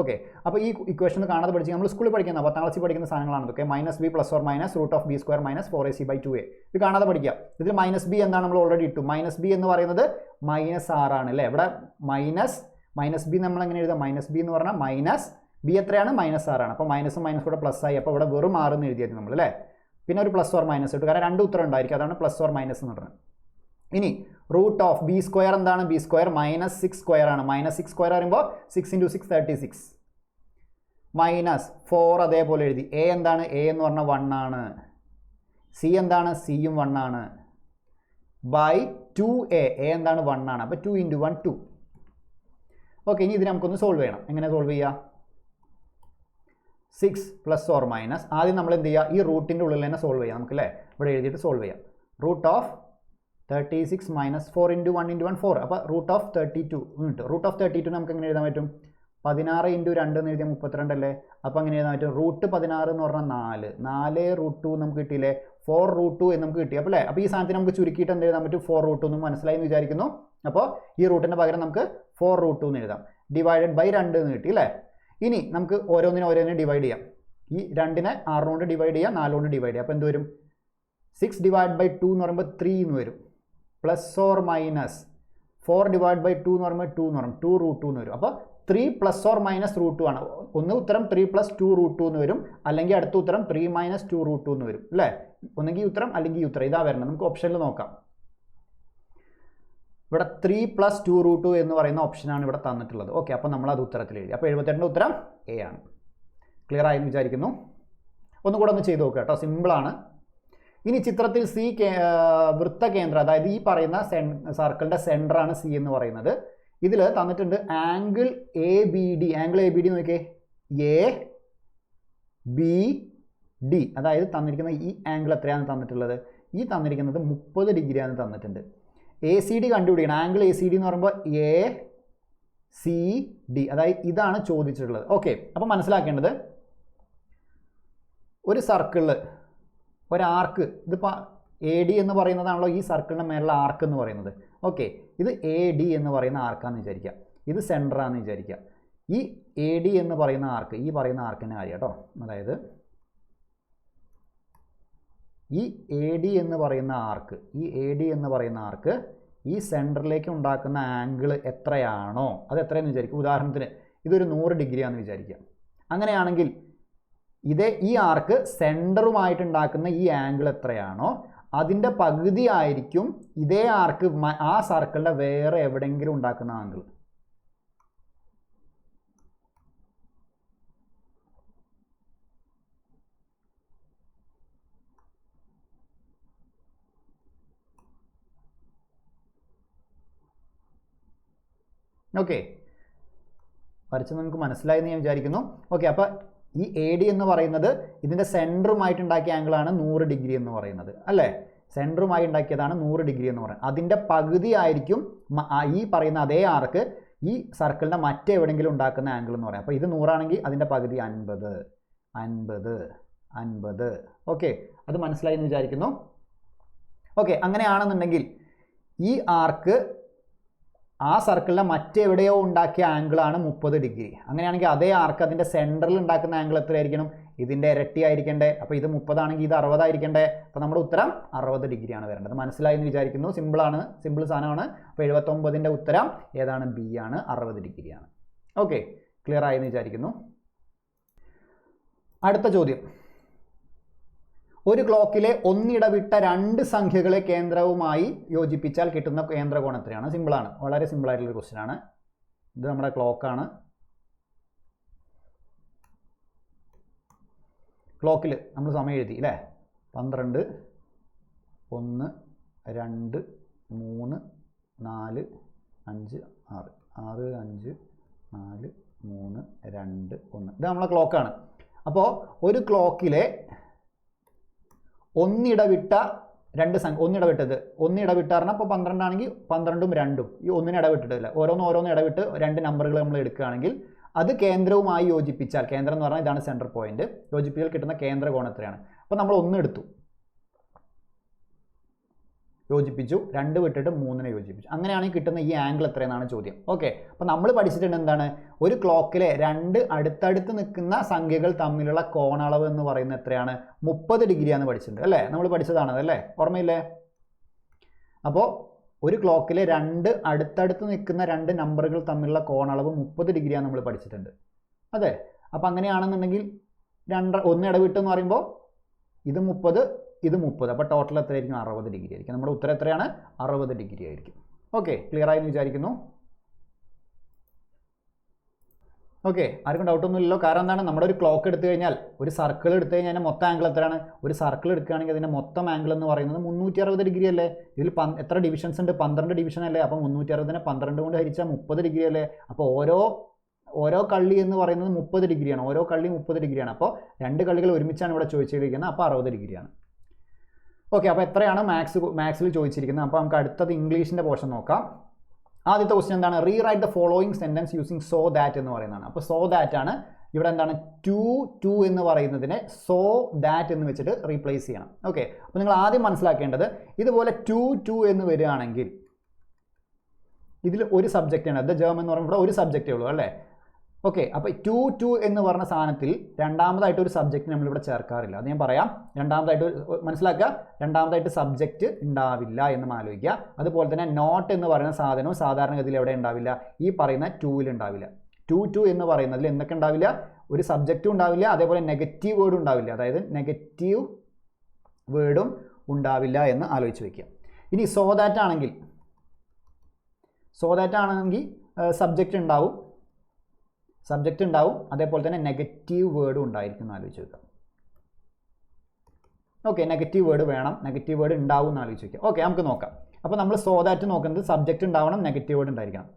ഓക്കെ, അപ്പോൾ ഈ ഇക്വേഷൻ കാണാതെ പഠിച്ച് നമ്മൾ സ്കൂളിൽ പഠിക്കുന്ന 10ാം ക്ലാസ്സിൽ പഠിക്കുന്ന സാധനങ്ങളാണ് ഇതൊക്കെ. -b plus or minus root of b square minus 4ac/2a. ഇത് കാണാതെ പഠിക്കുക. ഇതിൽ -b എന്താണ് നമ്മൾ ഓൾറെഡി ഇട്ടു. -b എന്ന് പറയുന്നത് -6 ആണ് അല്ലേ. ഇവിടെ -b നമ്മൾ എങ്ങനെ എഴുതാം? -b എന്ന് പറഞ്ഞാൽ b എത്രയാണ്? -6 ആണ്. അപ്പോൾ മൈനസും മൈനസ് കൂടെ പ്ലസ് ആയി. അപ്പോൾ ഇവിടെ വെറും 6 എന്ന് എഴുതിയത് നമ്മൾ അല്ലേ. പിന്നെ ഒരു പ്ലസ് ഓർ മൈനസ് ഇട്ടു, കാരണം 2 ഉത്തരം ഉണ്ടായിരിക്കും. അതാണ് പ്ലസ് ഓർ മൈനസ് എന്ന് പറയുന്നത്. ഇനി റൂട്ട് ഓഫ് ബി സ്ക്വയർ എന്താണ്? ബി സ്ക്വയർ -6 സ്ക്വയർ ആണ്. -6 സ്ക്വയർ പറയുമ്പോൾ 6 × 6 36 മൈനസ് 4 അതേപോലെ എഴുതി. എ എന്താണ്? എ എന്ന് പറഞ്ഞാൽ 1 ആണ്. സി എന്താണ്? സിയും 1 ആണ്. ബൈ 2a, എ എന്താണ്? 1 ആണ്. അപ്പോൾ 2 × 1 2. ഓക്കെ, ഇനി ഇതിന് നമുക്കൊന്ന് സോൾവ് ചെയ്യണം. എങ്ങനെ സോൾവ് ചെയ്യുക? 6 പ്ലസ് ഓർ മൈനസ് ആദ്യം നമ്മൾ എന്ത് ചെയ്യുക? ഈ റൂട്ടിൻ്റെ ഉള്ളിൽ തന്നെ സോൾവ് ചെയ്യാം നമുക്ക് അല്ലേ. ഇവിടെ എഴുതിയിട്ട് സോൾവ് ചെയ്യാം. Root of 36 minus 4 × 1 × 1 4. അപ്പോൾ റൂട്ട് ഓഫ് 32 കിട്ടും. റൂട്ട് ഓഫ് 32 നമുക്ക് എങ്ങനെ എഴുതാൻ പറ്റും? 16 × 2 എന്ന് എഴുതിയാൽ 32 അല്ലേ. അപ്പോൾ അങ്ങനെ എഴുതാൻ പറ്റും. റൂട്ട് 16 എന്ന് പറഞ്ഞാൽ 4 റൂട്ട് 2 നമുക്ക് കിട്ടിയില്ലേ. 4 റൂട്ട് 2 എന്ന് നമുക്ക് കിട്ടി. അപ്പോൾ അല്ലേ, അപ്പോൾ ഈ സാധനത്തിന് നമുക്ക് ചുരുക്കിയിട്ട് എന്ത് എഴുതാൻ പറ്റും? 4 റൂട്ട് 2 എന്ന് മനസ്സിലായി എന്ന് വിചാരിക്കുന്നു. അപ്പോൾ ഈ റൂട്ടിൻ്റെ പകരം നമുക്ക് 4 റൂട്ട് 2 എന്ന് എഴുതാം. ഡിവൈഡഡ് ബൈ 2 എന്ന് കിട്ടി അല്ലേ. ഇനി നമുക്ക് ഓരോന്നിനെ ഡിവൈഡ് ചെയ്യാം. ഈ 2നെ 6 കൊണ്ട് ഡിവൈഡ് ചെയ്യാം, 4 കൊണ്ട് ഡിവൈഡ് ചെയ്യാം. അപ്പോൾ എന്ത് വരും? 6 ഡിവൈഡ് ബൈ 2 എന്ന് പറയുമ്പോൾ 3 എന്ന് വരും. Plus or minus 4 divide by 2 എന്ന് പറയുമ്പോൾ 2 എന്ന് പറയും. 2 റൂട്ട് 2 എന്ന് വരും. അപ്പോൾ 3 പ്ലസ് ഓർ മൈനസ് റൂട്ട് 2 ആണ്. ഒന്ന് ഉത്തരം 3 പ്ലസ് 2 റൂട്ട് 2 എന്ന് വരും, അല്ലെങ്കിൽ അടുത്ത ഉത്തരം 3 മൈനസ് 2 റൂട്ട് 2 എന്ന് വരും അല്ലേ. ഒന്നെങ്കിൽ ഉത്തരം അല്ലെങ്കിൽ ഈ ഉത്തരം ഇതാ വരണം. നമുക്ക് ഓപ്ഷനിൽ നോക്കാം. ഇവിടെ 3 പ്ലസ് 2 റൂട്ട് 2 എന്ന് പറയുന്ന ഓപ്ഷനാണ് ഇവിടെ തന്നിട്ടുള്ളത്. ഓക്കെ, അപ്പോൾ നമ്മൾ അത് ഉത്തരത്തിൽ എഴുതി. അപ്പോൾ 78ൻ്റെ ഉത്തരം എ ആണ്. ക്ലിയർ ആയെന്ന് വിചാരിക്കുന്നു. ഒന്നുകൂടെ ഒന്ന് ചെയ്ത് നോക്കുക കേട്ടോ, സിമ്പിളാണ്. ഇനി ചിത്രത്തിൽ സി വൃത്തകേന്ദ്രം, അതായത് ഈ പറയുന്ന സർക്കിളിൻ്റെ സെൻറ്ററാണ് സി എന്ന് പറയുന്നത്. ഇതിൽ തന്നിട്ടുണ്ട് angle A B D. Angle A B D നോക്കിയേ, എ ബി ഡി, അതായത് തന്നിരിക്കുന്ന ഈ ആംഗിൾ എത്രയാണ് തന്നിട്ടുള്ളത്? ഈ തന്നിരിക്കുന്നത് 30 ഡിഗ്രിയാണ് തന്നിട്ടുണ്ട്. എ സി ഡി കണ്ടുപിടിക്കണം. ആംഗിൾ എ സി ഡി എന്ന് പറയുമ്പോൾ എ സി ഡി. അതായത് ഇതാണ് ചോദിച്ചിട്ടുള്ളത്. ഓക്കെ, അപ്പോൾ മനസ്സിലാക്കേണ്ടത് ഒരു സർക്കിളിൽ ഒരു ആർക്ക്, ഇതിപ്പോൾ എ ഡി എന്ന് പറയുന്നതാണല്ലോ ഈ സർക്കിളിൻ്റെ മേലുള്ള ആർക്ക് എന്ന് പറയുന്നത്. ഓക്കെ, ഇത് എ ഡി എന്ന് പറയുന്ന ആർക്കാന്ന് വിചാരിക്കുക, ഇത് സെൻറ്ററാന്ന് വിചാരിക്കുക. ഈ എ ഡി എന്ന് പറയുന്ന ആർക്ക്, ഈ പറയുന്ന ആർക്കിൻ്റെ കാര്യം കേട്ടോ, അതായത് ഈ എ ഡി എന്ന് പറയുന്ന ആർക്ക്, ഈ എ ഡി എന്ന് പറയുന്ന ആർക്ക് ഈ സെൻറ്ററിലേക്ക് ഉണ്ടാക്കുന്ന ആംഗിൾ എത്രയാണോ അത് എത്രയെന്ന് വിചാരിക്കും. ഉദാഹരണത്തിന് ഇതൊരു 100 ഡിഗ്രിയാണെന്ന് വിചാരിക്കുക. അങ്ങനെയാണെങ്കിൽ ഈ ആർക്ക് സെൻറ്ററുമായിട്ട് ഉണ്ടാക്കുന്ന ഈ ആംഗിൾ എത്രയാണോ അതിൻ്റെ പകുതി ആയിരിക്കും ഇതേ ആർക്ക് ആ സർക്കിളിൻ്റെ വേറെ എവിടെയെങ്കിലും ഉണ്ടാക്കുന്ന ആംഗിൾ. ഓക്കെ, വരച്ച് നമുക്ക് മനസ്സിലായി എന്ന് ഞാൻ വിചാരിക്കുന്നു. ഓക്കെ, അപ്പോൾ ഈ എ ഡി എന്ന് പറയുന്നത് ഇതിൻ്റെ സെൻറ്ററുമായിട്ട് ഉണ്ടാക്കിയ ആംഗിളാണ് 100 ഡിഗ്രി എന്ന് പറയുന്നത് അല്ലേ. സെൻറ്ററുമായി ഉണ്ടാക്കിയതാണ് 100 ഡിഗ്രി എന്ന് പറയുന്നത്. അതിൻ്റെ പകുതി ആയിരിക്കും ഈ പറയുന്ന അതേ ആർക്ക് ഈ സർക്കിളിൻ്റെ മറ്റെവിടെയെങ്കിലും ഉണ്ടാക്കുന്ന ആംഗിൾ എന്ന് പറയാം. അപ്പോൾ ഇത് 100 ആണെങ്കിൽ അതിൻ്റെ പകുതി 50 50 50. ഓക്കെ, അത് മനസ്സിലായി എന്ന് വിചാരിക്കുന്നു. ഓക്കെ, അങ്ങനെയാണെന്നുണ്ടെങ്കിൽ ഈ ആർക്ക് ആ സർക്കിളിലെ മറ്റെവിടെയോ ഉണ്ടാക്കിയ ആംഗിളാണ് 30 ഡിഗ്രി. അങ്ങനെയാണെങ്കിൽ അതേ ആർക്ക് അതിൻ്റെ സെൻറ്ററിൽ ഉണ്ടാക്കുന്ന ആംഗിൾ എത്രയായിരിക്കണം? ഇതിൻ്റെ ഇരട്ടി ആയിരിക്കണ്ടേ. അപ്പോൾ ഇത് 30 ആണെങ്കിൽ ഇത് 60 ആയിരിക്കണ്ടേ. അപ്പോൾ നമ്മുടെ ഉത്തരം 60 ഡിഗ്രിയാണ് വരേണ്ടത്. മനസ്സിലായി എന്ന് വിചാരിക്കുന്നു. സിമ്പിളാണ്, സിമ്പിൾ സാധനമാണ്. അപ്പോൾ 79ൻ്റെ ഉത്തരം ഏതാണ്? ബി ആണ്, 60 ഡിഗ്രിയാണ്. ഓക്കെ, ക്ലിയർ ആയെന്ന് വിചാരിക്കുന്നു. അടുത്ത ചോദ്യം, ഒരു ക്ലോക്കിലെ ഒന്നിടവിട്ട 2 സംഖ്യകളെ കേന്ദ്രവുമായി യോജിപ്പിച്ചാൽ കിട്ടുന്ന കേന്ദ്രകോണം എത്രയാണ്? സിമ്പിളാണ്, വളരെ സിമ്പിളായിട്ടുള്ളൊരു ക്വസ്റ്റ്യൻ ആണ്. ഇത് നമ്മുടെ ക്ലോക്കാണ്. ക്ലോക്കിൽ നമ്മൾ സമയം എഴുതി അല്ലേ? 12, 1, 2, 3, 4, 5, 6, 6, 5, 4, 3, 2, 1. ഇത് നമ്മളെ ക്ലോക്കാണ്. അപ്പോൾ ഒരു ക്ലോക്കിലെ ഒന്നിടവിട്ട 2 സംഖ്യ, ഒന്നിടവിട്ടത് ഒന്നിടവിട്ട് പറഞ്ഞാൽ അപ്പോൾ 12 ആണെങ്കിൽ 12ഉം 2ഉം ഈ ഒന്നിന് ഇടവിട്ടിട്ടില്ല, ഓരോന്ന് ഇടവിട്ട് 2 നമ്പറുകൾ നമ്മൾ എടുക്കുകയാണെങ്കിൽ അത് കേന്ദ്രവുമായി യോജിപ്പിച്ചാൽ, കേന്ദ്രം എന്ന് പറഞ്ഞാൽ ഇതാണ് സെൻറ്റർ പോയിന്റ്, യോജിപ്പിച്ചാൽ കിട്ടുന്ന കേന്ദ്രകോണം എത്രയാണ്? അപ്പോൾ നമ്മൾ 1 എടുത്തു, യോജിപ്പിച്ചു, 2 വിട്ടിട്ട് 3നെ യോജിപ്പിച്ചു. അങ്ങനെയാണെങ്കിൽ കിട്ടുന്ന ഈ ആംഗിൾ എത്രയെന്നാണ് ചോദ്യം. ഓക്കെ, അപ്പോൾ നമ്മൾ പഠിച്ചിട്ടുണ്ട് എന്താണ്? ഒരു ക്ലോക്കിലെ 2 അടുത്തടുത്ത് നിൽക്കുന്ന സംഖ്യകൾ തമ്മിലുള്ള കോണളവ് എന്ന് പറയുന്നത് എത്രയാണ്? 30 ഡിഗ്രിയാണെന്ന് പഠിച്ചിട്ടുണ്ട് അല്ലേ? നമ്മൾ പഠിച്ചതാണത് അല്ലേ? ഓർമ്മയില്ലേ? അപ്പോൾ ഒരു ക്ലോക്കിലെ 2 അടുത്തടുത്ത് നിൽക്കുന്ന 2 നമ്പറുകൾ തമ്മിലുള്ള കോണളവ് 30 ഡിഗ്രിയാണ് നമ്മൾ പഠിച്ചിട്ടുണ്ട്. അതെ, അപ്പോൾ അങ്ങനെയാണെന്നുണ്ടെങ്കിൽ 1 ഇടവിട്ടെന്ന് പറയുമ്പോൾ ഇത് 30, ഇത് 30, അപ്പോൾ ടോട്ടൽ എത്രയായിരിക്കും? 60 ഡിഗ്രി ആയിരിക്കും. നമ്മുടെ ഉത്തരം എത്രയാണ്? 60 ഡിഗ്രി ആയിരിക്കും. ഓക്കെ, ക്ലിയർ ആയെന്ന് വിചാരിക്കുന്നു. ഓക്കെ, ആർക്കും ഡൗട്ടൊന്നുമില്ലല്ലോ. കാരണം എന്താണ്? നമ്മുടെ ഒരു ക്ലോക്ക് എടുത്തു കഴിഞ്ഞാൽ, ഒരു സർക്കിൾ എടുത്തു കഴിഞ്ഞാൽ അതിൻ്റെ മൊത്തം ആംഗിൾ എത്രയാണ്? ഒരു സർക്കിൾ എടുക്കുകയാണെങ്കിൽ അതിൻ്റെ മൊത്തം ആംഗിൾ എന്ന് പറയുന്നത് 360 ഡിഗ്രി അല്ലേ? ഇതിൽ എത്ര ഡിവിഷൻസ് ഉണ്ട്? 12 ഡിവിഷൻ അല്ലേ? അപ്പോൾ 360നെ 12 കൊണ്ട് ഹരിച്ചാൽ 30 ഡിഗ്രി അല്ലേ? അപ്പോൾ ഓരോ കള്ളി എന്ന് പറയുന്നത് 30 ഡിഗ്രിയാണ്. ഓരോ കള്ളി 30 ഡിഗ്രിയാണ്. അപ്പോൾ 2 കള്ളികൾ ഒരുമിച്ചാണ് ഇവിടെ ചോദിച്ചിരിക്കുന്നത്. അപ്പോൾ 60 ഡിഗ്രിയാണ്. ഓക്കെ, അപ്പോൾ എത്രയാണ് മാത്സിൽ ചോദിച്ചിരിക്കുന്നത്? അപ്പോൾ നമുക്ക് അടുത്തത് ഇംഗ്ലീഷിൻ്റെ പോർഷൻ നോക്കാം. ആദ്യത്തെ ക്വസ്റ്റ്യൻ എന്താണ്? Rewrite the following sentence using so that എന്ന് പറയുന്നതാണ്. അപ്പോൾ സോ ദാറ്റ് ആണ്. ഇവിടെ എന്താണ്? ടു എന്ന് പറയുന്നതിനെ സോ ദാറ്റ് എന്ന് വെച്ചിട്ട് റീപ്ലേസ് ചെയ്യണം. ഓക്കെ, അപ്പോൾ നിങ്ങൾ ആദ്യം മനസ്സിലാക്കേണ്ടത്, ഇതുപോലെ ടു എന്ന് വരികയാണെങ്കിൽ ഇതിൽ ഒരു സബ്ജക്റ്റാണ്. ദ ജേം എന്ന് പറയുമ്പോൾ ഇവിടെ ഒരു സബ്ജക്റ്റേ ഉള്ളൂ അല്ലേ? ഓക്കെ, അപ്പോൾ ടു എന്ന് പറഞ്ഞ സാധനത്തിൽ രണ്ടാമതായിട്ട് ഒരു സബ്ജക്റ്റ് നമ്മളിവിടെ ചേർക്കാറില്ല. അത് ഞാൻ പറയാം. രണ്ടാമതായിട്ട് മനസ്സിലാക്കുക, രണ്ടാമതായിട്ട് സബ്ജക്റ്റ് ഉണ്ടാവില്ല എന്ന് ആലോചിക്കുക. അതുപോലെ തന്നെ നോട്ട് എന്ന് പറയുന്ന സാധനവും സാധാരണഗതിയിൽ എവിടെ ഉണ്ടാവില്ല? ഈ പറയുന്ന ടൂവിൽ ഉണ്ടാവില്ല. ടു എന്ന് പറയുന്നതിൽ എന്തൊക്കെ ഉണ്ടാവില്ല? ഒരു സബ്ജക്റ്റും ഉണ്ടാവില്ല, അതേപോലെ നെഗറ്റീവ് വേർഡും ഉണ്ടാവില്ല. അതായത് നെഗറ്റീവ് വേർഡും ഉണ്ടാവില്ല എന്ന് ആലോചിച്ച് വയ്ക്കുക. ഇനി സോ ദാറ്റ് ആണെങ്കിൽ സബ്ജക്റ്റ് ഉണ്ടാവും, അതേപോലെ തന്നെ നെഗറ്റീവ് വേർഡും ഉണ്ടായിരിക്കും എന്ന് ആലോചിച്ച് വെക്കാം. ഓക്കെ, നെഗറ്റീവ് വേർഡ് വേണം, നെഗറ്റീവ് വേർഡ് ഉണ്ടാവും എന്ന് ആലോചിച്ച് വയ്ക്കാം. ഓക്കെ, നമുക്ക് നോക്കാം. അപ്പോൾ നമ്മൾ സോ ദാറ്റ് നോക്കുന്നത് സബ്ജക്റ്റ് ഉണ്ടാവണം, നെഗറ്റീവ് വേർഡ് ഉണ്ടായിരിക്കണം.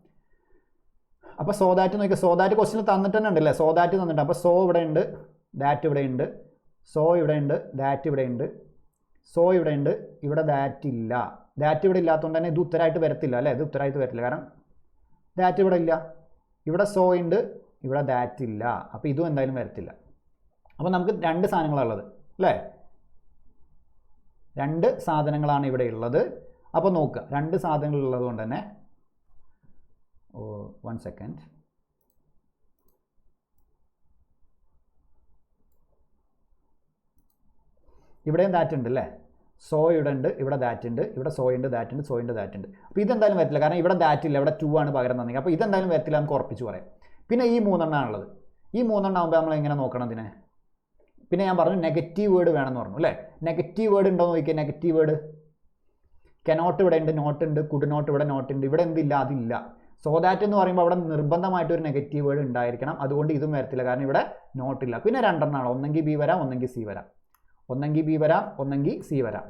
അപ്പോൾ സോ ദാറ്റ് നോക്കിയാൽ സോ ദാറ്റ് ക്വസ്റ്റിന് തന്നിട്ട് തന്നെ ഉണ്ടല്ലേ? സോ ദാറ്റ് തന്നിട്ട്, അപ്പോൾ സോ ഇവിടെ ഉണ്ട്, ദാറ്റ് ഇവിടെ ഉണ്ട്, സോ ഇവിടെ ഉണ്ട്, ദാറ്റ് ഇവിടെ ഉണ്ട്, സോ ഇവിടെ ഉണ്ട്, ഇവിടെ ദാറ്റ് ഇല്ല. ദാറ്റ് ഇവിടെ ഇല്ലാത്തതുകൊണ്ട് തന്നെ ഇത് ഉത്തരമായിട്ട് വരത്തില്ല അല്ലേ? ഇത് ഉത്തരമായിട്ട് വരത്തില്ല, കാരണം ദാറ്റ് ഇവിടെ ഇല്ല. ഇവിടെ സോ ഉണ്ട്, ഇവിടെ ദാറ്റ് ഇല്ല. അപ്പോൾ ഇതും എന്തായാലും വരത്തില്ല. അപ്പോൾ നമുക്ക് 2 സാധനങ്ങളുള്ളത് അല്ലേ, 2 സാധനങ്ങളാണ് ഇവിടെ ഉള്ളത്. അപ്പോൾ നോക്കുക, 2 സാധനങ്ങൾ ഉള്ളത് കൊണ്ട് തന്നെ 1 സെക്കൻഡ്, ഇവിടെയും ദാറ്റ് ഉണ്ട് അല്ലേ, സോ ഇവിടെ ഉണ്ട്, ഇവിടെ ദാറ്റ് ഉണ്ട്, ഇവിടെ സോ ഉണ്ട്, ദാറ്റ് ഉണ്ട്, സോ ഉണ്ട്, ദാറ്റ് ഉണ്ട്. അപ്പോൾ ഇതെന്തായാലും വരത്തില്ല, കാരണം ഇവിടെ ദാറ്റ് ഇല്ല, ഇവിടെ 2 ആണ് പകരം തന്നെങ്കിൽ. അപ്പോൾ ഇതെന്തായാലും വരത്തില്ല, നമുക്ക് ഉറപ്പിച്ച് പറയാം. പിന്നെ ഈ 3 എണ്ണമാണുള്ളത്. ഈ 3 എണ്ണം ആകുമ്പോൾ നമ്മൾ എങ്ങനെ നോക്കണം ഇതിനെ? പിന്നെ ഞാൻ പറഞ്ഞു നെഗറ്റീവ് വേർഡ് വേണമെന്ന് പറഞ്ഞു അല്ലേ. നെഗറ്റീവ് വേർഡ് ഉണ്ടോ എന്ന് നോക്കിയാൽ, നെഗറ്റീവ് വേർഡ് കനോട്ട് ഇവിടെ ഉണ്ട്, നോട്ട് ഉണ്ട്, കുഡ് നോട്ട് ഇവിടെ നോട്ട് ഉണ്ട്, ഇവിടെ എന്തില്ല, അതില്ല. സോ ദാറ്റ് എന്ന് പറയുമ്പോൾ അവിടെ നിർബന്ധമായിട്ട് ഒരു നെഗറ്റീവ് വേർഡ് ഉണ്ടായിരിക്കണം. അതുകൊണ്ട് ഇതും വരത്തില്ല, കാരണം ഇവിടെ നോട്ടില്ല. പിന്നെ 2 എണ്ണമാണ്, ഒന്നെങ്കിൽ ബി വരാം, ഒന്നെങ്കിൽ സി വരാം, ഒന്നെങ്കിൽ ബി വരാം, ഒന്നെങ്കിൽ സി വരാം.